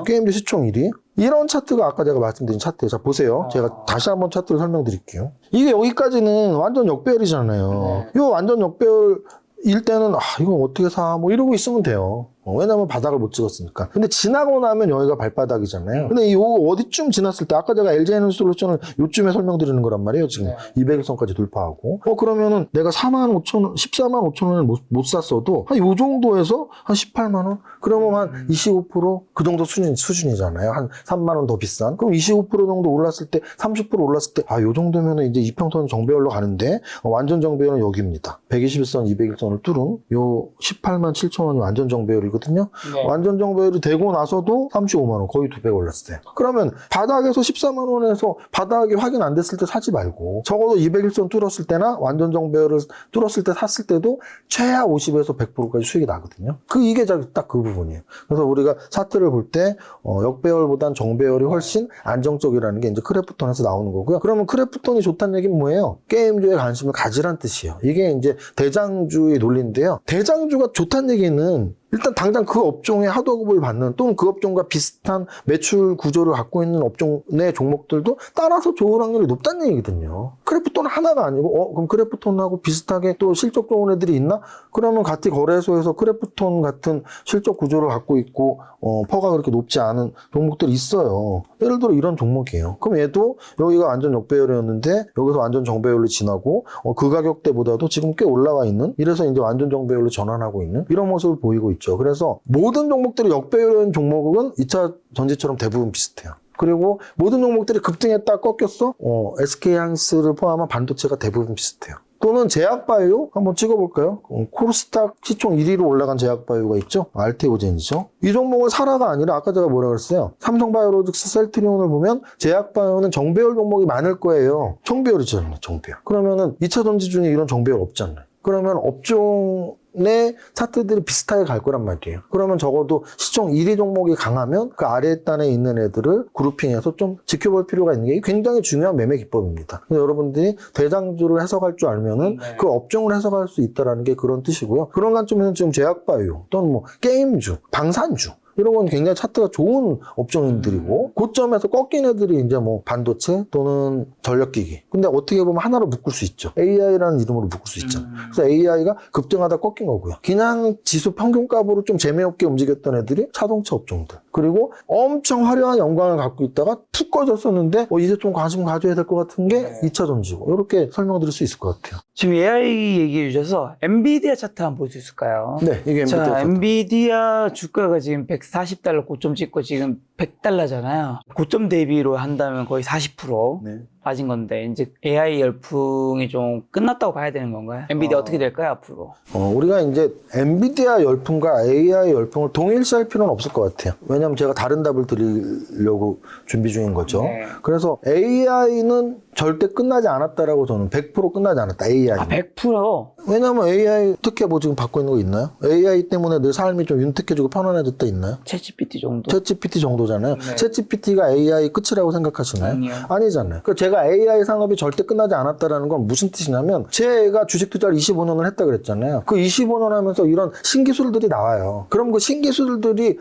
게임주 시총 1위. 이런 차트가 아까 제가 말씀드린 차트예요. 자 보세요. 제가 다시 한번 차트를 설명드릴게요. 이게 여기까지는 완전 역배열이잖아요. 이 완전 역배열일 때는 이거 어떻게 사? 뭐 이러고 있으면 돼요. 왜냐면 바닥을 못 찍었으니까. 근데 지나고 나면 여기가 발바닥이잖아요. 근데 이거 어디쯤 지났을 때 아까 제가 LG에너지솔루션을 요쯤에 설명드리는 거란 말이에요. 지금 200일선까지 돌파하고. 그러면은 내가 45,000원, 14만 5천 원을 못 샀어도 한 요 정도에서 한 18만 원? 그러면 한 25%그 정도 수준이잖아요. 한 3만 원 더 비싼. 그럼 25% 정도 올랐을 때 30% 올랐을 때 요 정도면은 이제 이평선 정배열로 가는데 완전 정배열은 여기입니다. 121선, 200일선을 뚫은 요 18만 7천 원이 완전 정배열이고 정배열이거든요. 네. 완전 정배열이 되고 나서도 35만 원, 거의 2배 올랐어요. 그러면 바닥에서 14만 원에서 바닥이 확인 안 됐을 때 사지 말고 적어도 201선 뚫었을 때나 완전 정배열을 뚫었을 때 샀을 때도 최하 50에서 100%까지 수익이 나거든요. 이게 딱 그 부분이에요. 그래서 우리가 차트를 볼 때 역배열보단 정배열이 훨씬 안정적이라는 게 이제 크래프톤에서 나오는 거고요. 그러면 크래프톤이 좋다는 얘기는 뭐예요? 게임주에 관심을 가지란 뜻이에요. 이게 이제 대장주의 논리인데요. 대장주가 좋다는 얘기는 일단 당장 그 업종의 하도급을 받는 또는 그 업종과 비슷한 매출 구조를 갖고 있는 업종 내 종목들도 따라서 좋을 확률이 높다는 얘기거든요. 크래프톤은 하나가 아니고 그럼 크래프톤하고 비슷하게 또 실적 좋은 애들이 있나? 그러면 같이 거래소에서 크래프톤 같은 실적 구조를 갖고 있고 퍼가 그렇게 높지 않은 종목들이 있어요. 예를 들어 이런 종목이에요. 그럼 얘도 여기가 완전 역배열이었는데 여기서 완전 정배열로 지나고 그 가격대보다도 지금 꽤 올라와 있는, 이래서 이제 완전 정배열로 전환하고 있는 이런 모습을 보이고 있죠. 그래서 모든 종목들이 역배열인 종목은 2차 전지처럼 대부분 비슷해요. 그리고 모든 종목들이 급등했다 꺾였어? SK하이닉스를 포함한 반도체가 대부분 비슷해요. 또는 제약바이오 한번 찍어볼까요? 코스닥 시총 1위로 올라간 제약바이오가 있죠? 알테오젠이죠. 이 종목을 사라가 아니라 아까 제가 뭐라 그랬어요? 삼성바이오로직스, 셀트리온을 보면 제약바이오는 정배열 종목이 많을 거예요. 정배열이잖아요. 정배열. 그러면은 2차 전지 중에 이런 정배열 없잖아요. 그러면 업종의 차트들이 비슷하게 갈 거란 말이에요. 그러면 적어도 시총 1위 종목이 강하면 그 아래 단에 있는 애들을 그룹핑해서 좀 지켜볼 필요가 있는 게 굉장히 중요한 매매 기법입니다. 그래서 여러분들이 대장주를 해석할 줄 알면은 그 업종을 해석할 수 있다는 게 그런 뜻이고요. 그런 관점에서는 지금 제약바이오 또는 뭐 게임주, 방산주 이런 건 굉장히 차트가 좋은 업종들이고 고점에서 꺾인 애들이 이제 뭐 반도체 또는 전력기기. 근데 어떻게 보면 하나로 묶을 수 있죠. AI라는 이름으로 묶을 수 있잖아요. 그래서 AI가 급등하다 꺾인 거고요. 그냥 지수 평균값으로 좀 재미없게 움직였던 애들이 자동차 업종들. 그리고 엄청 화려한 영광을 갖고 있다가 툭 꺼졌었는데 이제 좀 관심 가져야 될 것 같은 게 2차 전지고. 이렇게 설명드릴 수 있을 것 같아요. 지금 AI 얘기해 주셔서 엔비디아 차트 한번 볼 수 있을까요? 네, 이게 엔비디아 차트. 엔비디아 주가가 지금 140달러 고점 찍고 지금 100달러잖아요. 고점 대비로 한다면 거의 40% 네. 빠진 건데 이제 AI 열풍이 좀 끝났다고 봐야 되는 건가요? 엔비디아 어떻게 될까요, 앞으로? 우리가 이제 엔비디아 열풍과 AI 열풍을 동일시할 필요는 없을 것 같아요. 왜냐하면 제가 다른 답을 드리려고 준비 중인 거죠. 네. 그래서 AI는 절대 끝나지 않았다라고 저는 100% 끝나지 않았다. AI. 100%? 왜냐하면 AI 특혜 뭐 지금 받고 있는 거 있나요? AI 때문에 내 삶이 좀 윤택해지고 편안해졌다 있나요? 챗GPT 정도? 챗GPT 정도잖아요. 네. 챗GPT가 AI 끝이라고 생각하시나요? 아니요. 아니잖아요. 그러니까 제가 AI 산업이 절대 끝나지 않았다라는 건 무슨 뜻이냐면 제가 주식 투자를 25년을 했다 그랬잖아요. 그 25년 하면서 이런 신기술들이 나와요. 그럼 그 신기술들이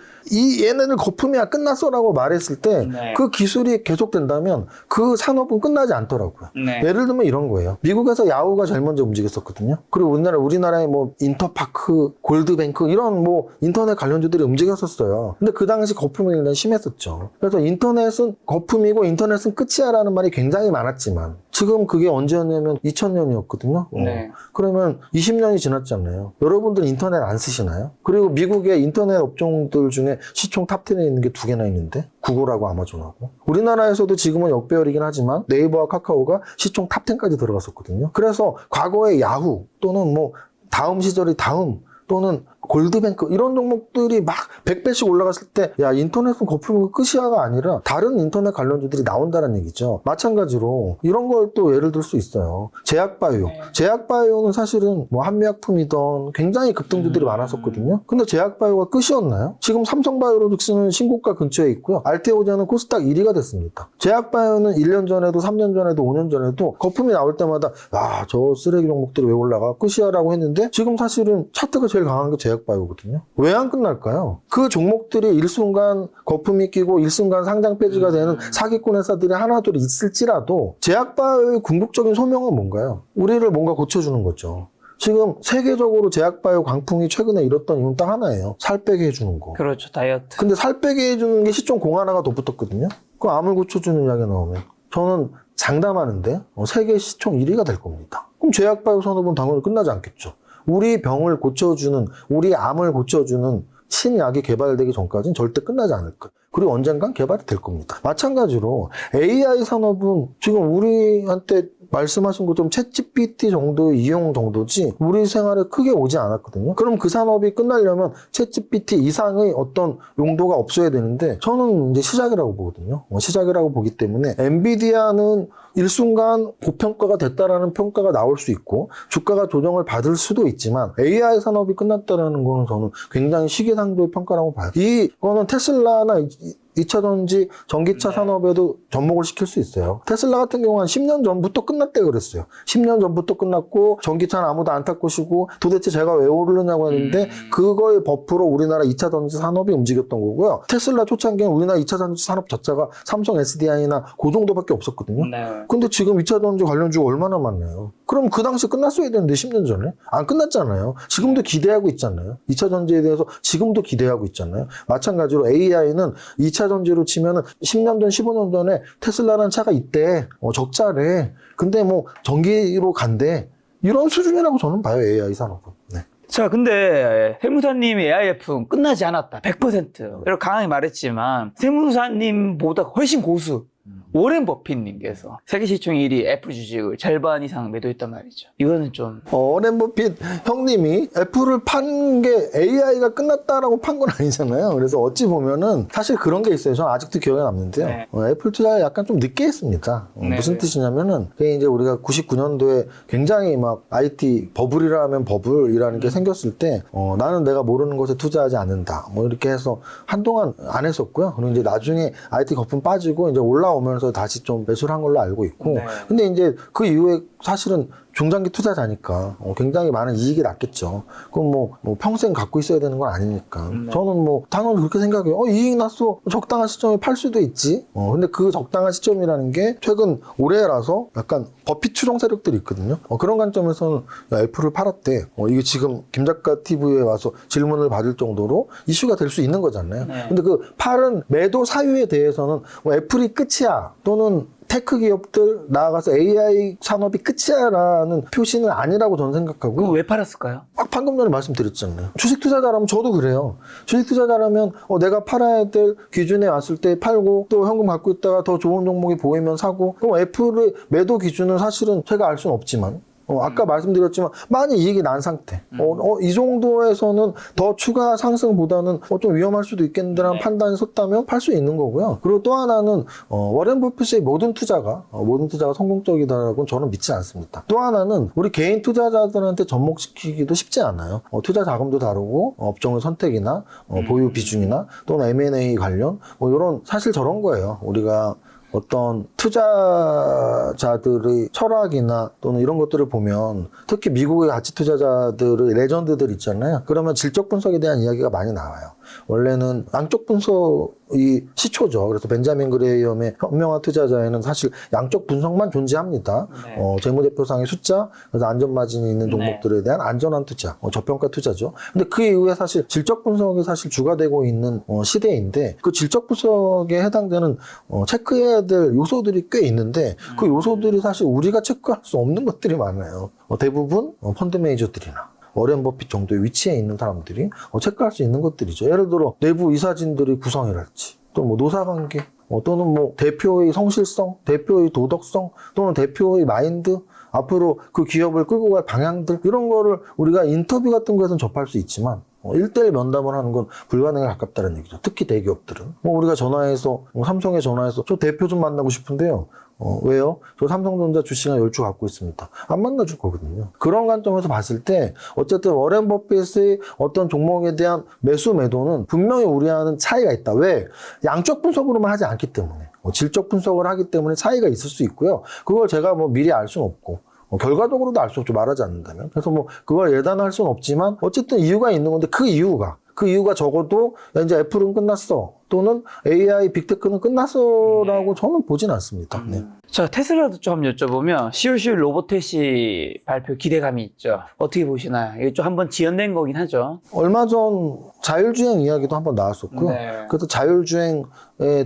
얘네들 거품이야 끝났어라고 말했을 때 그 기술이 계속된다면 그 산업은 끝나지 않더라고요. 네. 예를 들면 이런 거예요. 미국에서 야후가 제일 먼저 움직였었거든요. 그리고 우리나라에 뭐 인터파크, 골드뱅크 이런 뭐 인터넷 관련주들이 움직였었어요. 근데 그 당시 거품이 굉장히 심했었죠. 그래서 인터넷은 거품이고 인터넷은 끝이야라는 말이 굉장히 많았지만 지금 그게 언제였냐면 2000년이었거든요. 네. 그러면 20년이 지났잖아요. 여러분들 인터넷 안 쓰시나요? 그리고 미국의 인터넷 업종들 중에 시총 탑10에 있는 게 2개나 있는데 구글하고 아마존하고. 우리나라에서도 지금은 역배열이긴 하지만 네이버와 카카오가 시총 탑10까지 들어갔었거든요. 그래서 과거에 야후 또는 뭐 다음 시절의 다음 또는 골드뱅크 이런 종목들이 막 100배씩 올라갔을 때 야 인터넷은 거품이 끝이야가 아니라 다른 인터넷 관련주들이 나온다는 얘기죠. 마찬가지로 이런 걸 또 예를 들 수 있어요. 제약바이오. 제약바이오는 사실은 뭐 한미약품이던 굉장히 급등주들이 많았었거든요. 근데 제약바이오가 끝이었나요? 지금 삼성바이오로직스는 신고가 근처에 있고요. 알테오젠은 코스닥 1위가 됐습니다. 제약바이오는 1년 전에도 3년 전에도 5년 전에도 거품이 나올 때마다 야 저 쓰레기 종목들이 왜 올라가? 끝이야라고 했는데 지금 사실은 차트가 제일 강한 게 제약바이오거든요. 왜 안 끝날까요? 그 종목들이 일순간 거품이 끼고 일순간 상장 폐지가 되는 사기꾼 회사들이 하나둘 있을지라도 제약바이오의 궁극적인 소명은 뭔가요? 우리를 뭔가 고쳐주는 거죠. 지금 세계적으로 제약바이오 광풍이 최근에 일었던 이유는 딱 하나예요. 살 빼게 해주는 거. 그렇죠, 다이어트. 근데 살 빼게 해주는 게 시총 공하나가 더 붙었거든요. 그 암을 고쳐주는 약이 나오면 저는 장담하는데 세계 시총 1위가 될 겁니다. 그럼 제약바이오 산업은 당연히 끝나지 않겠죠. 우리 병을 고쳐주는, 우리 암을 고쳐주는 신약이 개발되기 전까지는 절대 끝나지 않을 거예요. 그리고 언젠간 개발이 될 겁니다. 마찬가지로 AI 산업은 지금 우리한테 말씀하신 것처럼 챗GPT 정도의 이용 정도지 우리 생활에 크게 오지 않았거든요. 그럼 그 산업이 끝나려면 챗GPT 이상의 어떤 용도가 없어야 되는데 저는 이제 시작이라고 보거든요. 시작이라고 보기 때문에 엔비디아는 일순간 고평가가 됐다라는 평가가 나올 수 있고 주가가 조정을 받을 수도 있지만 AI 산업이 끝났다라는 거는 저는 굉장히 시기상조의 평가라고 봐요. 이거는 테슬라나 2차 전지, 전기차 산업에도 접목을 시킬 수 있어요. 테슬라 같은 경우는 10년 전부터 끝났대 그랬어요. 10년 전부터 끝났고 전기차는 아무도 안 탈 것이고 도대체 제가 왜 오르느냐고 했는데 그거의 버프로 우리나라 2차 전지 산업이 움직였던 거고요. 테슬라 초창기엔 우리나라 2차 전지 산업 자체가 삼성 SDI나 그 정도밖에 없었거든요. 네. 근데 지금 2차 전지 관련주가 얼마나 많나요? 그럼 그 당시 끝났어야 되는데 10년 전에? 안 끝났잖아요. 지금도 기대하고 있잖아요. 2차 전지에 대해서 지금도 기대하고 있잖아요. 마찬가지로 AI는 2차 전지로 치면은 10년 전, 15년 전에 테슬라라는 차가 있대. 적자래. 근데 뭐 전기로 간대. 이런 수준이라고 저는 봐요. AI 산업은. 네. 자, 근데 세무사님 AIF는 끝나지 않았다. 100%. 이렇게 강하게 말했지만 세무사님보다 훨씬 고수. 워렌 버핏님께서 세계 시총 1위 애플 주식을 절반 이상 매도했단 말이죠. 이거는 좀 워렌 버핏 형님이 애플을 판 게 AI가 끝났다라고 판 건 아니잖아요. 그래서 어찌 보면은 사실 그런 게 있어요. 저는 아직도 기억에 남는데요. 네. 애플 투자를 약간 좀 늦게 했습니다. 네, 무슨 네. 뜻이냐면은 그게 이제 우리가 99년도에 굉장히 막 IT 버블이라 하면 버블이라는 게 생겼을 때 나는 내가 모르는 것에 투자하지 않는다. 뭐 이렇게 해서 한동안 안 했었고요. 그리고 이제 나중에 IT 거품 빠지고 이제 올라오면서 다시 좀 매수를 한 걸로 알고 있고. 네. 근데 이제 그 이후에 사실은 중장기 투자자니까 굉장히 많은 이익이 났겠죠. 그럼 뭐 평생 갖고 있어야 되는 건 아니니까. 저는 뭐 당연히 그렇게 생각해요. 이익 났어. 적당한 시점에 팔 수도 있지. 근데 그 적당한 시점이라는 게 최근 올해라서 약간 버핏 추종 세력들이 있거든요. 그런 관점에서는 야, 애플을 팔았대. 이게 지금 김 작가 TV에 와서 질문을 받을 정도로 이슈가 될 수 있는 거잖아요. 네. 근데 그 팔은 매도 사유에 대해서는 뭐 애플이 끝이야. 또는 테크 기업들 나아가서 AI 산업이 끝이야라는 표시는 아니라고 저는 생각하고. 그거 왜 팔았을까요? 방금 전에 말씀드렸잖아요. 주식 투자자라면 저도 그래요. 주식 투자자라면 내가 팔아야 될 기준에 왔을 때 팔고 또 현금 갖고 있다가 더 좋은 종목이 보이면 사고. 그럼 애플의 매도 기준은 사실은 제가 알 수는 없지만 아까 말씀드렸지만 많이 이익이 난 상태. 이 정도에서는 더 추가 상승보다는 좀 위험할 수도 있겠는데라는 판단이 섰다면 팔 수 있는 거고요. 그리고 또 하나는 워렌 버핏의 모든 투자가 성공적이다라고는 저는 믿지 않습니다. 또 하나는 우리 개인 투자자들한테 접목시키기도 쉽지 않아요. 투자 자금도 다르고 업종의 선택이나 보유 비중이나 또는 M&A 관련 이런 사실 저런 거예요. 우리가 어떤 투자자들의 철학이나 또는 이런 것들을 보면 특히 미국의 가치 투자자들의 레전드들 있잖아요. 그러면 질적 분석에 대한 이야기가 많이 나와요. 원래는 양적 분석이 시초죠. 그래서 벤자민 그레이엄의 현명한 투자자에는 사실 양적 분석만 존재합니다. 네. 재무제표상의 숫자, 그래서 안전마진이 있는 종목들에 대한 안전한 투자, 저평가 투자죠. 근데 그 이후에 사실 질적 분석이 사실 주가 되고 있는 시대인데 그 질적 분석에 해당되는 체크해야 될 요소들이 꽤 있는데 그 요소들이 사실 우리가 체크할 수 없는 것들이 많아요. 대부분 펀드 매니저들이나 워렌 버핏 정도의 위치에 있는 사람들이 체크할 수 있는 것들이죠. 예를 들어 내부 이사진들의 구성이랄지 또 뭐 노사관계 또는 뭐 대표의 성실성, 대표의 도덕성 또는 대표의 마인드 앞으로 그 기업을 끌고 갈 방향들 이런 거를 우리가 인터뷰 같은 거에서는 접할 수 있지만 1대1 면담을 하는 건 불가능에 가깝다는 얘기죠. 특히 대기업들은. 우리가 전화해서 삼성에 전화해서 저 대표 좀 만나고 싶은데요. 왜요? 저 삼성전자 주식 한 10주 갖고 있습니다. 안 만나줄 거거든요. 그런 관점에서 봤을 때 어쨌든 워렌 버핏의 어떤 종목에 대한 매수 매도는 분명히 우리와는 차이가 있다. 왜? 양적 분석으로만 하지 않기 때문에. 질적 분석을 하기 때문에 차이가 있을 수 있고요. 그걸 제가 미리 알 수는 없고 결과적으로도 알 수 없죠. 말하지 않는다면. 그래서 그걸 예단할 수는 없지만 어쨌든 이유가 있는 건데 그 이유가 적어도 이제 애플은 끝났어. 또는 AI 빅테크는 끝났어라고 저는 보진 않습니다. 네. 자, 테슬라도 좀 여쭤보면 시울시울 로보택시 발표 기대감이 있죠. 어떻게 보시나요? 이게 좀 한번 지연된 거긴 하죠. 얼마 전 자율주행 이야기도 한번 나왔었고요. 네. 그래서 자율주행에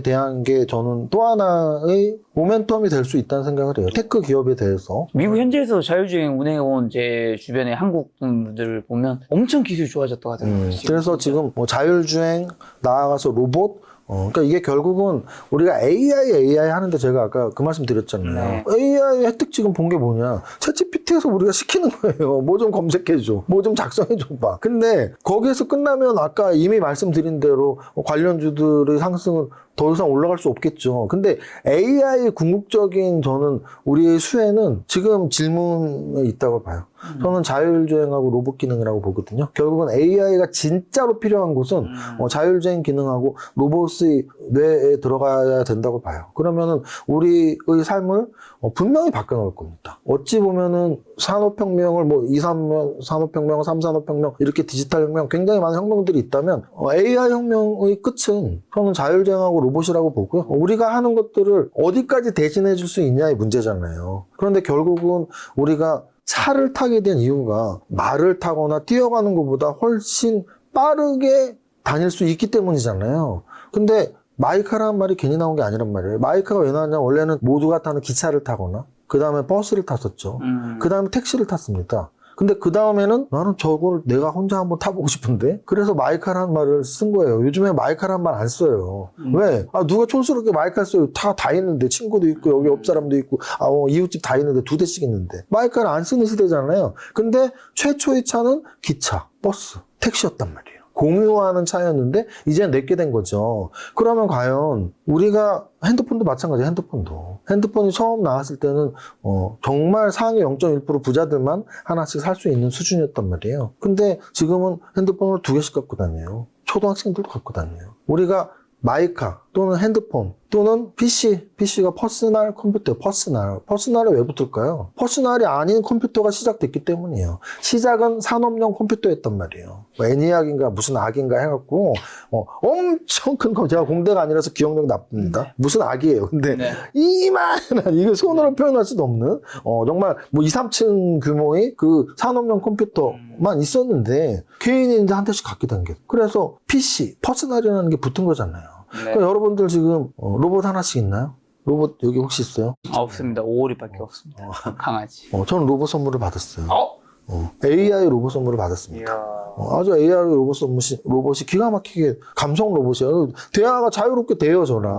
대한 게 저는 또 하나의 모멘텀이 될 수 있다는 생각을 해요. 테크 기업에 대해서. 미국 현지에서 자율주행 운행해온 제 주변에 한국 분들 보면 엄청 기술이 좋아졌다고 하더라고요. 그래서 지금 자율주행 나아가서 로봇 그러니까 이게 결국은 우리가 AI 하는데 제가 아까 그 말씀 드렸잖아요. 네. AI 혜택 지금 본 게 뭐냐. 챗GPT에서 우리가 시키는 거예요. 뭐 좀 검색해줘. 뭐 좀 작성해줘봐. 근데 거기에서 끝나면 아까 이미 말씀드린 대로 관련주들의 상승은 더 이상 올라갈 수 없겠죠. 근데 AI 궁극적인 저는 우리의 수혜는 지금 질문에 있다고 봐요. 저는 자율주행하고 로봇 기능이라고 보거든요. 결국은 AI가 진짜로 필요한 곳은 자율주행 기능하고 로봇의 뇌에 들어가야 된다고 봐요. 그러면은 우리의 삶을 분명히 바꿔놓을 겁니다. 어찌 보면은 산업혁명을 뭐 2, 3년 산업혁명, 3, 산업혁명 이렇게 디지털 혁명 굉장히 많은 혁명들이 있다면 AI 혁명의 끝은 저는 자율주행하고 로봇이라고 보고요. 우리가 하는 것들을 어디까지 대신해 줄 수 있냐의 문제잖아요. 그런데 결국은 우리가 차를 타게 된 이유가 말을 타거나 뛰어가는 것보다 훨씬 빠르게 다닐 수 있기 때문이잖아요. 근데 마이카라는 말이 괜히 나온 게 아니란 말이에요. 마이카가 왜 나왔냐? 원래는 모두가 타는 기차를 타거나 그 다음에 버스를 탔었죠. 그 다음에 택시를 탔습니다. 근데 그 다음에는 나는 저걸 내가 혼자 한번 타보고 싶은데 그래서 마이카라는 말을 쓴 거예요. 요즘에 마이카라는 말 안 써요. 왜? 누가 촌스럽게 마이카 써요. 다 있는데 친구도 있고 여기 옆 사람도 있고 이웃집 다 있는데 2대씩 있는데 마이카를 안 쓰는 시대잖아요. 근데 최초의 차는 기차, 버스, 택시였단 말이에요. 공유하는 차였는데 이제 내게 된 거죠. 그러면 과연 우리가 핸드폰도 마찬가지예요. 핸드폰이 처음 나왔을 때는 정말 상위 0.1% 부자들만 하나씩 살 수 있는 수준이었단 말이에요. 근데 지금은 핸드폰을 2개씩 갖고 다녀요. 초등학생들도 갖고 다녀요. 우리가 마이카 또는 핸드폰 또는 PC가 퍼스널 컴퓨터, 퍼스널이 왜 붙을까요? 퍼스널이 아닌 컴퓨터가 시작됐기 때문이에요. 시작은 산업용 컴퓨터였단 말이에요. 뭐 애니악인가 무슨 악인가 해갖고 엄청 큰 컴퓨터, 제가 공대가 아니라서 기억력이 나쁩니다. 무슨 악이에요. 근데 이만한 이거 손으로 표현할 수도 없는 정말 뭐 2, 3층 규모의 그 산업용 컴퓨터만 있었는데 개인이 이제 한 대씩 갖게 된 게 그래서 PC, 퍼스널이라는 게 붙은 거잖아요. 그러니까 여러분들 지금 로봇 하나씩 있나요? 로봇 여기 혹시 있어요? 없습니다. 오리밖에 없습니다. 강아지. 저는 로봇 선물을 받았어요. AI 로봇 선물을 받았습니다. 아주 AI 로봇이 기가 막히게 감성 로봇이에요. 대화가 자유롭게 돼요, 저랑.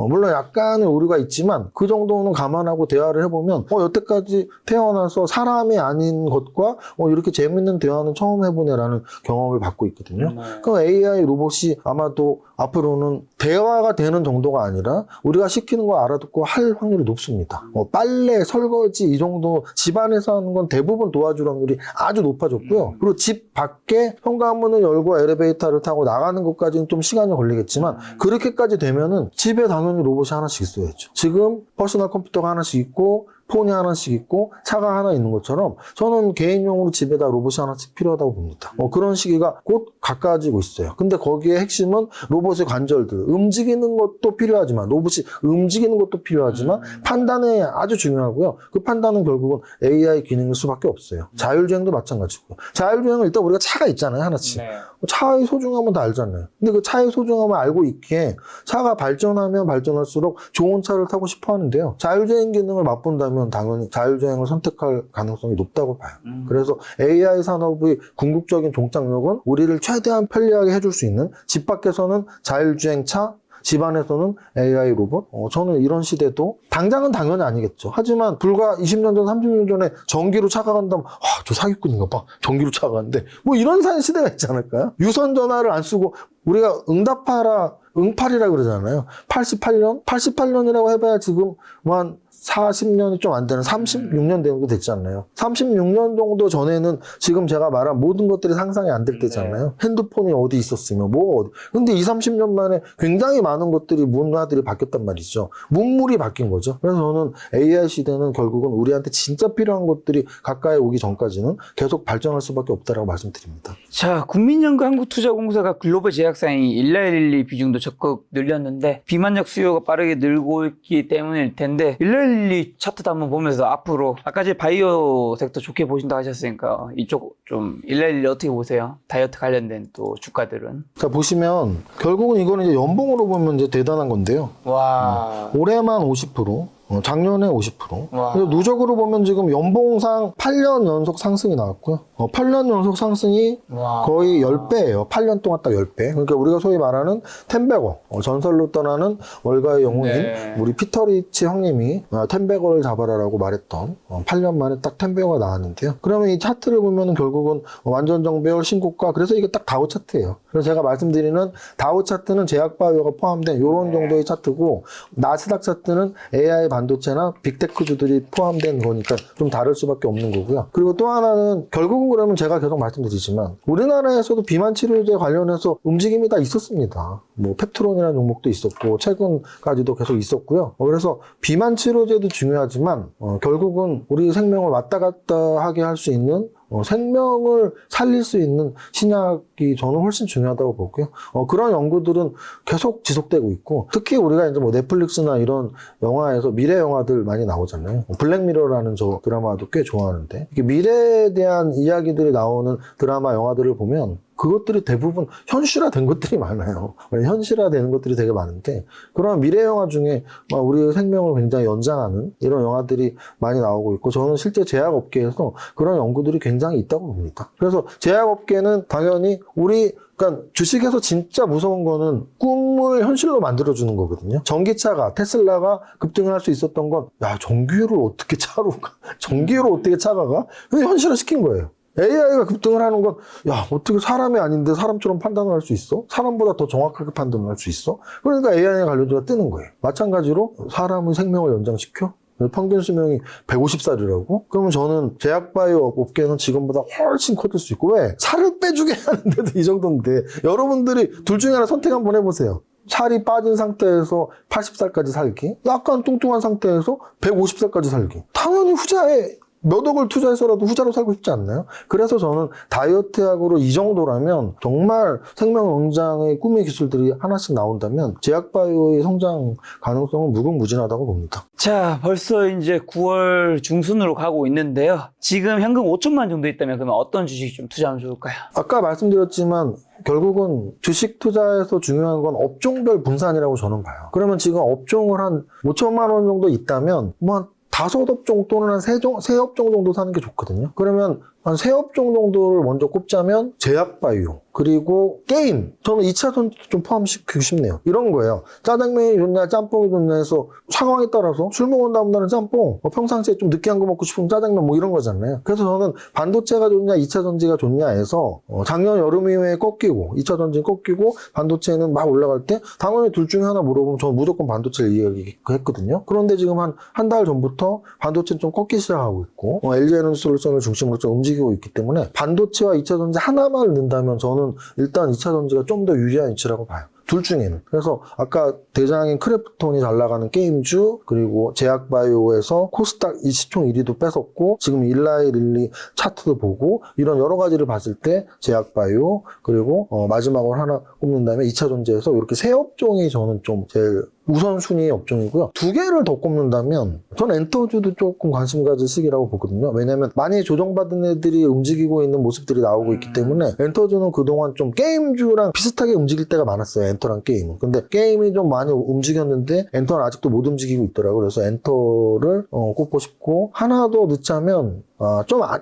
물론 약간의 오류가 있지만 그 정도는 감안하고 대화를 해보면 여태까지 태어나서 사람이 아닌 것과 이렇게 재밌는 대화는 처음 해보네라는 경험을 받고 있거든요. 그럼 AI 로봇이 아마도 앞으로는 대화가 되는 정도가 아니라 우리가 시키는 거 알아듣고 할 확률이 높습니다. 빨래, 설거지 이 정도 집안에서 하는 건 대부분 도와줄 확률이 아주 높아졌고요. 그리고 집 밖에 현관문을 열고 엘리베이터를 타고 나가는 것까지는 좀 시간이 걸리겠지만 그렇게까지 되면은 집에 당연히 로봇이 하나씩 있어야죠. 지금 퍼스널 컴퓨터가 하나씩 있고 폰이 하나씩 있고 차가 하나 있는 것처럼 저는 개인용으로 집에다 로봇이 하나씩 필요하다고 봅니다. 그런 시기가 곧 가까워지고 있어요. 근데 거기에 핵심은 로봇의 관절들, 움직이는 것도 필요하지만 로봇이 움직이는 것도 필요하지만 판단이 아주 중요하고요. 그 판단은 결국은 AI 기능일 수밖에 없어요. 자율주행도 마찬가지고요. 자율주행은 일단 우리가 차가 있잖아요, 하나씩. 차의 소중함은 다 알잖아요. 근데 그 차의 소중함을 알고 있기에 차가 발전하면 발전할수록 좋은 차를 타고 싶어 하는데요. 자율주행 기능을 맛본다면 당연히 자율주행을 선택할 가능성이 높다고 봐요. 그래서 AI 산업의 궁극적인 종착역은 우리를 최대한 편리하게 해줄 수 있는 집 밖에서는 자율주행 차, 집 안에서는 AI 로봇? 저는 이런 시대도 당장은 당연히 아니겠죠. 하지만 불과 20년 전, 30년 전에 전기로 차가 간다면 저 사기꾼인가 봐. 전기로 차가 가는데 뭐 이런 시대가 있지 않을까요? 유선 전화를 안 쓰고 우리가 응답하라, 응팔이라 그러잖아요. 88년이라고 해봐야 지금 한 40년이 좀 안 되는 36년 정도 됐잖아요. 36년 정도 전에는 지금 제가 말한 모든 것들이 상상이 안 될 때잖아요. 핸드폰이 어디 있었으면 뭐가 어디. 근데 20, 30년 만에 굉장히 많은 것들이 문화들이 바뀌었단 말이죠. 문물이 바뀐 거죠. 그래서 저는 AI 시대는 결국은 우리한테 진짜 필요한 것들이 가까이 오기 전까지는 계속 발전할 수밖에 없다라고 말씀드립니다. 자, 국민연금 한국투자공사가 글로벌 제약사인 1112 비중도 적극 늘렸는데 비만약 수요가 빠르게 늘고 있기 때문일 텐데 1112 차트도 한번 보면서 앞으로 아까 제 바이오 섹터 좋게 보신다 하셨으니까 이쪽 좀 1112 어떻게 보세요? 다이어트 관련된 또 주가들은. 자, 보시면 결국은 이거는 이제 연봉으로 보면 이제 대단한 건데요. 와. 올해만 50%, 작년에 50%. 와. 그래서 누적으로 보면 지금 연봉상 8년 연속 상승이 나왔고요. 8년 연속 상승이 와. 거의 10배예요. 8년 동안 딱 10배. 그러니까 우리가 소위 말하는 10백억, 전설로 떠나는 월가의 영웅인 네. 우리 피터 리치 형님이 10백억을 잡아라라고 말했던 8년 만에 딱 10백억가 나왔는데요. 그러면 이 차트를 보면은 결국은 완전 정배열 신고가, 그래서 이게 딱 다우 차트예요. 그래서 제가 말씀드리는 다우 차트는 제약바이오가 포함된 이런 정도의 차트고, 나스닥 차트는 AI 반도체나 빅테크주들이 포함된 거니까 좀 다를 수밖에 없는 거고요. 그리고 또 하나는 결국은 그러면 제가 계속 말씀드리지만 우리나라에서도 비만 치료제 관련해서 움직임이 다 있었습니다. 뭐 펩트론이라는 종목도 있었고 최근까지도 계속 있었고요. 그래서 비만 치료제도 중요하지만 결국은 우리 생명을 왔다 갔다 하게 할 수 있는 생명을 살릴 수 있는 신약이 저는 훨씬 중요하다고 보고요. 그런 연구들은 계속 지속되고 있고, 특히 우리가 이제 뭐 넷플릭스나 이런 영화에서 미래 영화들 많이 나오잖아요. 블랙미러라는 저 드라마도 꽤 좋아하는데, 이게 미래에 대한 이야기들이 나오는 드라마, 영화들을 보면 그것들이 대부분 현실화된 것들이 많아요. 현실화되는 것들이 되게 많은데, 그런 미래 영화 중에 우리의 생명을 굉장히 연장하는 이런 영화들이 많이 나오고 있고, 저는 실제 제약업계에서 그런 연구들이 굉장히 있다고 봅니다. 그래서 제약업계는 당연히 그러니까 주식에서 진짜 무서운 거는 꿈을 현실로 만들어주는 거거든요. 전기차가, 테슬라가 급등을 할 수 있었던 건, 야, 전기요를 어떻게 차로 가? 전기요를 어떻게 차가 가? 그게 현실화 시킨 거예요. AI가 급등을 하는 건, 야, 어떻게 사람이 아닌데 사람처럼 판단을 할 수 있어? 사람보다 더 정확하게 판단을 할 수 있어? 그러니까 AI 관련주가 뜨는 거예요. 마찬가지로 사람의 생명을 연장시켜? 평균 수명이 150살이라고? 그러면 저는 제약바이오 업계는 지금보다 훨씬 커질 수 있고, 왜? 살을 빼주게 하는데도 이 정도인데, 여러분들이 둘 중에 하나 선택 한번 해보세요. 살이 빠진 상태에서 80살까지 살기, 약간 뚱뚱한 상태에서 150살까지 살기. 당연히 후자에 몇 억을 투자해서라도 후자로 살고 싶지 않나요? 그래서 저는 다이어트약으로 이 정도라면, 정말 생명연장의 꿈의 기술들이 하나씩 나온다면 제약바이오의 성장 가능성은 무궁무진하다고 봅니다. 자, 벌써 이제 9월 중순으로 가고 있는데요. 지금 현금 5천만 정도 있다면 그러면 어떤 주식 좀 투자하면 좋을까요? 아까 말씀드렸지만 결국은 주식 투자에서 중요한 건 업종별 분산이라고 저는 봐요. 그러면 지금 업종을 한 5천만 원 정도 있다면 뭐 한 5업종 또는 한 3업종 정도 사는 게 좋거든요. 그러면 한 3업종 정도를 먼저 꼽자면 제약바이오, 그리고 게임, 저는 2차전 좀 포함시키고 싶네요. 이런 거예요. 짜장면이 좋냐 짬뽕이 좋냐 해서 상황에 따라서 술 먹은 다음 날은 짬뽕, 평상시에 좀 느끼한 거 먹고 싶으면 짜장면 뭐 이런 거잖아요. 그래서 저는 반도체가 좋냐 2차전지가 좋냐 해서 작년 여름 이후에 꺾이고 2차전지 꺾이고 반도체는 막 올라갈 때 당연히 둘 중에 하나 물어보면 저는 무조건 반도체를 이야기했거든요. 그런데 지금 한 달 전부터 반도체는 좀 꺾기 시작하고 있고 LG에너지솔루션을 중심으로 좀 움직이고 있기 때문에 반도체와 2차전지 하나만 넣는다면 저는 일단 2차전지가 좀 더 유리한 위치라고 봐요. 둘 중에는. 그래서 아까 대장인 크래프톤이 잘 나가는 게임주, 그리고 제약바이오에서 코스닥 시총 1위도 뺏었고 지금 일라이 릴리 차트도 보고 이런 여러 가지를 봤을 때 제약바이오, 그리고 마지막으로 하나 꼽는다면 2차전지에서 이렇게 3업종이 저는 좀 제일 우선순위의 업종이고요. 2개를 더 꼽는다면 저는 엔터주도 조금 관심 가질 시기라고 보거든요. 왜냐면 많이 조정받은 애들이 움직이고 있는 모습들이 나오고 있기 때문에 엔터주는 그동안 좀 게임주랑 비슷하게 움직일 때가 많았어요. 엔터랑 게임은. 근데 게임이 좀 많이 움직였는데 엔터는 아직도 못 움직이고 있더라고요. 그래서 엔터를 꼽고 싶고, 하나 더 넣자면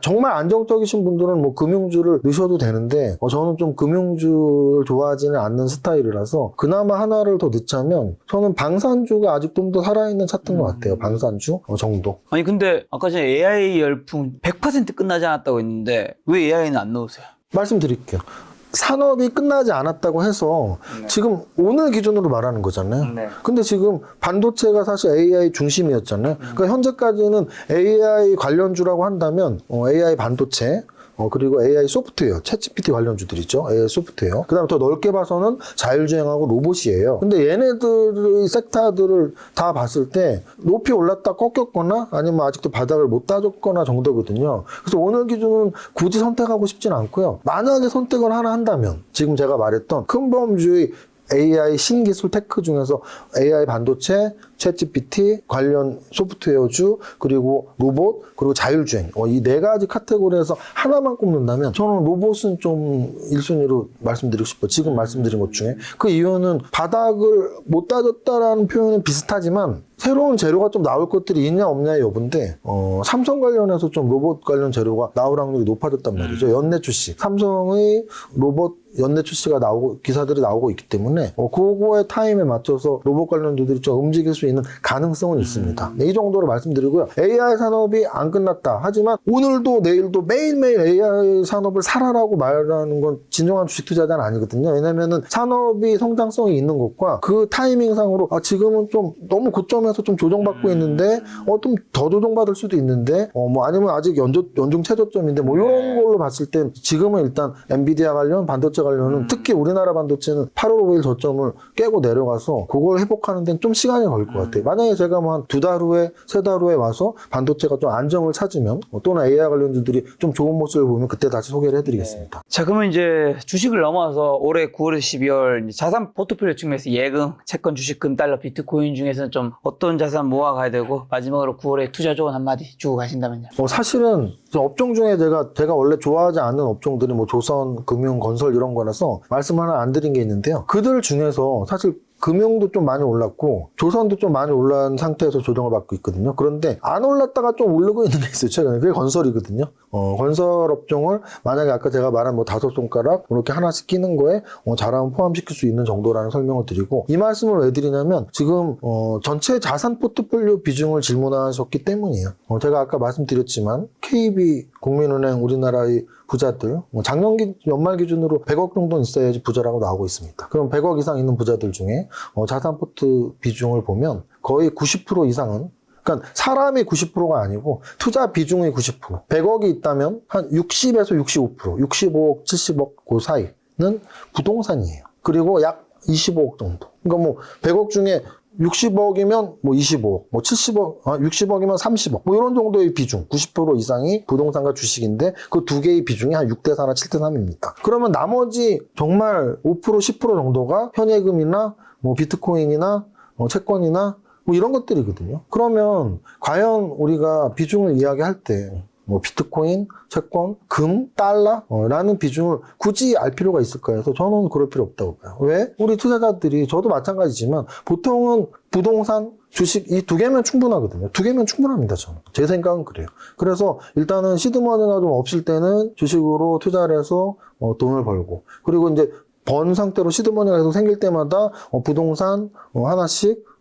정말 안정적이신 분들은 뭐 금융주를 넣으셔도 되는데 저는 좀 금융주를 좋아하지는 않는 스타일이라서 그나마 하나를 더 넣자면 저는 방산주가 아직 좀 더 살아있는 차트인 것 같아요. 방산주 정도. 아니 근데 아까 전에 AI 열풍 100% 끝나지 않았다고 했는데 왜 AI는 안 넣으세요? 말씀드릴게요. 산업이 끝나지 않았다고 해서 지금 오늘 기준으로 말하는 거잖아요. 네. 근데 지금 반도체가 사실 AI 중심이었잖아요. 그러니까 현재까지는 AI 관련주라고 한다면 AI 반도체, 그리고 AI 소프트웨어, 챗GPT 관련주들이죠. AI 소프트웨어. 그 다음에 더 넓게 봐서는 자율주행하고 로봇이에요. 근데 얘네들의 섹터들을 다 봤을 때 높이 올랐다 꺾였거나 아니면 아직도 바닥을 못 다졌거나 정도거든요. 그래서 오늘 기준은 굳이 선택하고 싶진 않고요. 만약에 선택을 하나 한다면 지금 제가 말했던 큰 범주의 AI 신기술 테크 중에서 AI 반도체, 챗GPT 관련 소프트웨어주, 그리고 로봇, 그리고 자율주행, 이 4가지 카테고리에서 하나만 꼽는다면 저는 로봇은 좀 1순위로 말씀드리고 싶어요. 지금 말씀드린 것 중에. 그 이유는 바닥을 못 다졌다라는 표현은 비슷하지만 새로운 재료가 좀 나올 것들이 있냐 없냐의 여부인데 삼성 관련해서 좀 로봇 관련 재료가 나올 확률이 높아졌단 말이죠. 연내 출시. 삼성의 로봇 연내 출시가 나오고 기사들이 나오고 있기 때문에 그거의 타임에 맞춰서 로봇 관련주들이 좀 움직일 수 있는 가능성은 있습니다. 네, 이 정도로 말씀드리고요. AI 산업이 안 끝났다. 하지만 오늘도 내일도 매일매일 AI 산업을 살아라고 말하는 건 진정한 주식 투자자는 아니거든요. 왜냐면은 산업이 성장성이 있는 것과 그 타이밍상으로 지금은 좀 너무 고점에서 좀 조정받고 있는데 좀 더 조정받을 수도 있는데 뭐 아니면 아직 연중 최저점인데 뭐 이런 걸로 봤을 땐 지금은 일단 엔비디아 관련 반도체 관련은 특히 우리나라 반도체는 8월 5일 저점을 깨고 내려가서 그걸 회복하는 데는 좀 시간이 걸릴 것 같아요. 만약에 제가 뭐 한 2달 후에 3달 후에 와서 반도체가 좀 안정을 찾으면 또는 AI 관련주들이 좀 좋은 모습을 보면 그때 다시 소개를 해드리겠습니다. 자, 그러면 이제 주식을 넘어서 올해 9월에서 12월 이제 자산 포트폴리오 측면에서 예금, 채권, 주식금, 달러, 비트코인 중에서는 좀 어떤 자산 모아가야 되고 마지막으로 9월에 투자 조언 한마디 주고 가신다면요. 사실은 업종 중에 제가 원래 좋아하지 않는 업종들이 뭐 조선, 금융, 건설 이런 거라서 말씀 하나 안 드린 게 있는데요. 그들 중에서 사실 금융도 좀 많이 올랐고 조선도 좀 많이 올라온 상태에서 조정을 받고 있거든요. 그런데 안 올랐다가 좀 오르고 있는 게 있어요. 최근에. 그게 건설이거든요. 건설 업종을 만약에 아까 제가 말한 뭐 5손가락 이렇게 하나씩 끼는 거에 잘하면 포함시킬 수 있는 정도라는 설명을 드리고 이 말씀을 왜 드리냐면 지금 전체 자산 포트폴리오 비중을 질문하셨기 때문이에요. 제가 아까 말씀드렸지만 KB, 국민은행, 우리나라의 부자들, 작년 연말 기준으로 100억 정도는 있어야지 부자라고 나오고 있습니다. 그럼 100억 이상 있는 부자들 중에 자산 포트 비중을 보면 거의 90% 이상은 그러니까 사람이 90%가 아니고 투자 비중이 90%. 100억이 있다면 한 60에서 65%, 65억, 70억 그 사이는 부동산이에요. 그리고 약 25억 정도. 그러니까 뭐 100억 중에 60억이면 뭐 25억, 뭐 70억, 60억이면 30억, 뭐 이런 정도의 비중, 90% 이상이 부동산과 주식인데 그 두 개의 비중이 한 6대4나 7대3입니다. 그러면 나머지 정말 5%, 10% 정도가 현예금이나 뭐 비트코인이나 채권이나 뭐 이런 것들이거든요. 그러면 과연 우리가 비중을 이야기할 때 뭐 비트코인, 채권, 금, 달러 라는 비중을 굳이 알 필요가 있을까 해서 저는 그럴 필요 없다고 봐요. 왜? 우리 투자자들이 저도 마찬가지지만 보통은 부동산, 주식 이 두 개면 충분하거든요. 두 개면 충분합니다. 저는. 제 생각은 그래요. 그래서 일단은 시드머니가 좀 없을 때는 주식으로 투자를 해서 돈을 벌고 그리고 이제 번 상태로 시드머니가 계속 생길 때마다 부동산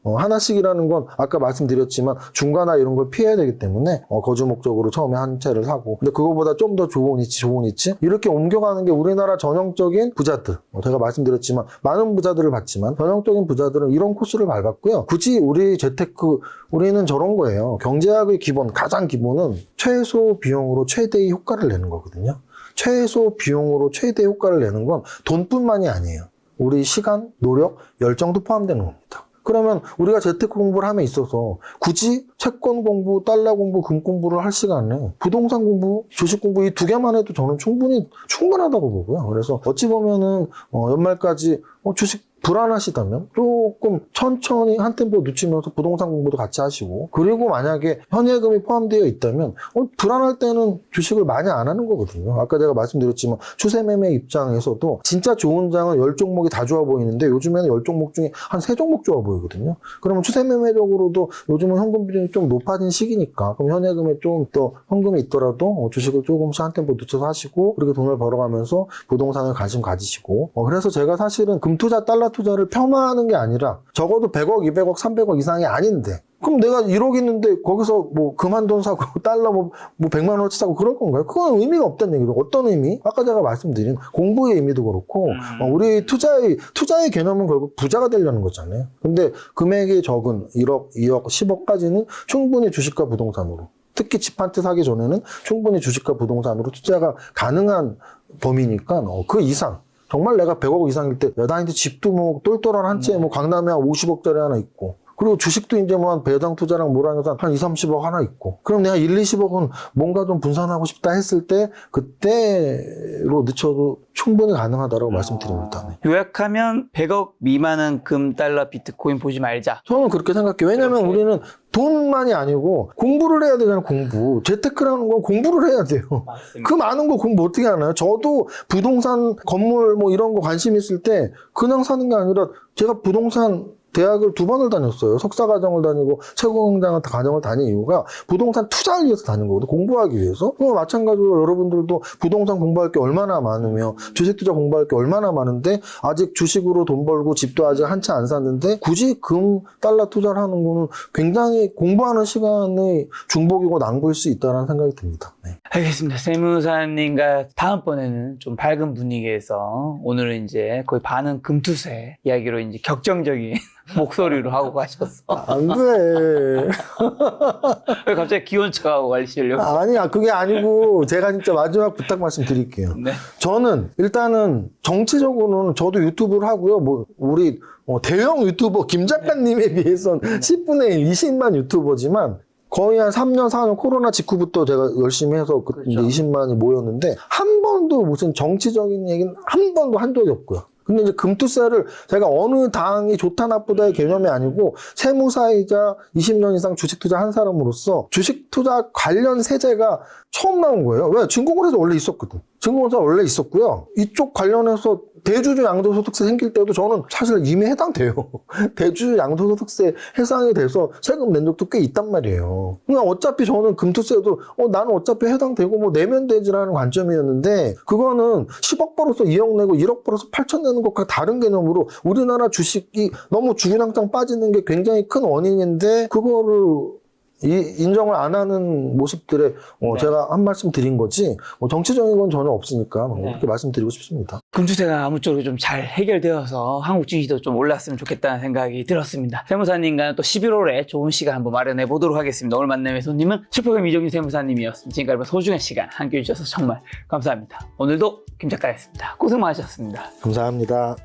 하나씩이라는 건 아까 말씀드렸지만 중과나 이런 걸 피해야 되기 때문에 거주 목적으로 처음에 한 채를 사고 근데 그거보다 좀 더 좋은 위치 이렇게 옮겨가는 게 우리나라 전형적인 부자들 제가 말씀드렸지만 많은 부자들을 봤지만 전형적인 부자들은 이런 코스를 밟았고요. 굳이 우리 재테크 우리는 저런 거예요. 경제학의 기본 가장 기본은 최소 비용으로 최대의 효과를 내는 거거든요. 최소 비용으로 최대 효과를 내는 건 돈뿐만이 아니에요. 우리 시간, 노력, 열정도 포함되는 겁니다. 그러면 우리가 재테크 공부를 함에 있어서 굳이 채권 공부, 달러 공부, 금 공부를 할 시간에 부동산 공부, 주식 공부 이 두 개만 해도 저는 충분하다고 보고요. 그래서 어찌 보면은 연말까지 주식 불안하시다면 조금 천천히 한 템포 늦추면서 부동산 공부도 같이 하시고 그리고 만약에 현예금이 포함되어 있다면 불안할 때는 주식을 많이 안 하는 거거든요. 아까 제가 말씀드렸지만 추세 매매 입장에서도 진짜 좋은 장은 10종목이 다 좋아 보이는데 요즘에는 10종목 중에 한 3종목 좋아 보이거든요. 그러면 추세 매매적으로도 요즘은 현금 비중이 좀 높아진 시기니까 그럼 현예금에 좀 더 현금이 있더라도 주식을 조금씩 한 템포 늦춰서 하시고 그렇게 돈을 벌어가면서 부동산을 관심 가지시고 그래서 제가 사실은 금투자 달러 투자를 폄하하는 게 아니라 적어도 100억, 200억, 300억 이상이 아닌데 그럼 내가 1억 있는데 거기서 뭐 금한 돈 사고 달러 뭐 100만 원어치 사고 그럴 건가요? 그건 의미가 없다는 얘기죠. 어떤 의미? 아까 제가 말씀드린 공부의 의미도 그렇고 우리 투자의 개념은 결국 부자가 되려는 거잖아요. 근데 금액이 적은 1억, 2억, 10억까지는 충분히 주식과 부동산으로 특히 집 한 채 사기 전에는 충분히 주식과 부동산으로 투자가 가능한 범위니까 그 이상 정말 내가 100억 이상일 때 여다인데 집도 뭐 똘똘한 한 채 뭐 강남에 한 50억짜리 하나 있고 그리고 주식도 이제 뭐 한 배당 투자랑 뭐랑 해서 한 2, 30억 하나 있고 그럼 내가 1, 20억은 뭔가 좀 분산하고 싶다 했을 때 그때로 늦춰도 충분히 가능하다고 말씀드립니다. 네. 요약하면 100억 미만은 금, 달러, 비트코인 보지 말자. 저는 그렇게 생각해요. 왜냐면 우리는 돈만이 아니고 공부를 해야 되잖아요. 공부. 재테크라는 건 공부를 해야 돼요. 맞습니다. 그 많은 거 공부 어떻게 하나요? 저도 부동산, 건물 뭐 이런 거 관심 있을 때 그냥 사는 게 아니라 제가 부동산 대학을 2번을 다녔어요. 석사과정을 다니고 최고경장과정을 다닌 이유가 부동산 투자를 위해서 다닌 거거든요. 공부하기 위해서. 마찬가지로 여러분들도 부동산 공부할 게 얼마나 많으며 주식 투자 공부할 게 얼마나 많은데 아직 주식으로 돈 벌고 집도 아직 한채 안 샀는데 굳이 금, 달러 투자를 하는 거는 굉장히 공부하는 시간의 중복이고 낭비일 수 있다는 생각이 듭니다. 네. 알겠습니다. 세무사님과 다음번에는 좀 밝은 분위기에서 오늘은 이제 거의 반은 금투세 이야기로 이제 격정적인 목소리로 하고 가셨어. 안 돼. 왜 갑자기 기온 척하고 가시려고? 아니야, 그게 아니고 제가 진짜 마지막 부탁 말씀 드릴게요. 네. 저는 일단은 정치적으로는 저도 유튜브를 하고요. 뭐 우리 대형 유튜버 김 작가님에 비해서는 10분의 1, 20만 유튜버지만 거의 한 3년, 4년 코로나 직후부터 제가 열심히 해서 이제 20만이 모였는데 한 번도 무슨 정치적인 얘기는 한 번도 한 적이 없고요. 근데 이제 금투세를 제가 어느 당이 좋다 나쁘다의 개념이 아니고 세무사이자 20년 이상 주식 투자한 사람으로서 주식 투자 관련 세제가 처음 나온 거예요. 왜? 증권거래소 원래 있었거든. 증권거래소 원래 있었고요. 이쪽 관련해서 대주주 양도소득세 생길 때도 저는 사실 이미 해당돼요. 대주주 양도소득세 해당이 돼서 세금 낸 적도 꽤 있단 말이에요. 그냥 어차피 저는 금투세도 나는 어차피 해당되고 뭐 내면 되지라는 관점이었는데 그거는 10억 벌어서 2억 내고 1억 벌어서 8천 내는 것과 다른 개념으로 우리나라 주식이 너무 주구장창 빠지는 게 굉장히 큰 원인인데 그거를 인정을 안 하는 모습들에 제가 한 말씀 드린 거지 정치적인 건 전혀 없으니까 그렇게 말씀드리고 싶습니다. 금투세가 아무쪼록 좀 잘 해결되어서 한국 증시도 좀 올랐으면 좋겠다는 생각이 들었습니다. 세무사님과는 또 11월에 좋은 시간 한번 마련해 보도록 하겠습니다. 오늘 만남의 손님은 슈퍼금 이종규 세무사님이었습니다. 지금까지 소중한 시간 함께해 주셔서 정말 감사합니다. 오늘도 김 작가였습니다. 고생 많으셨습니다. 감사합니다.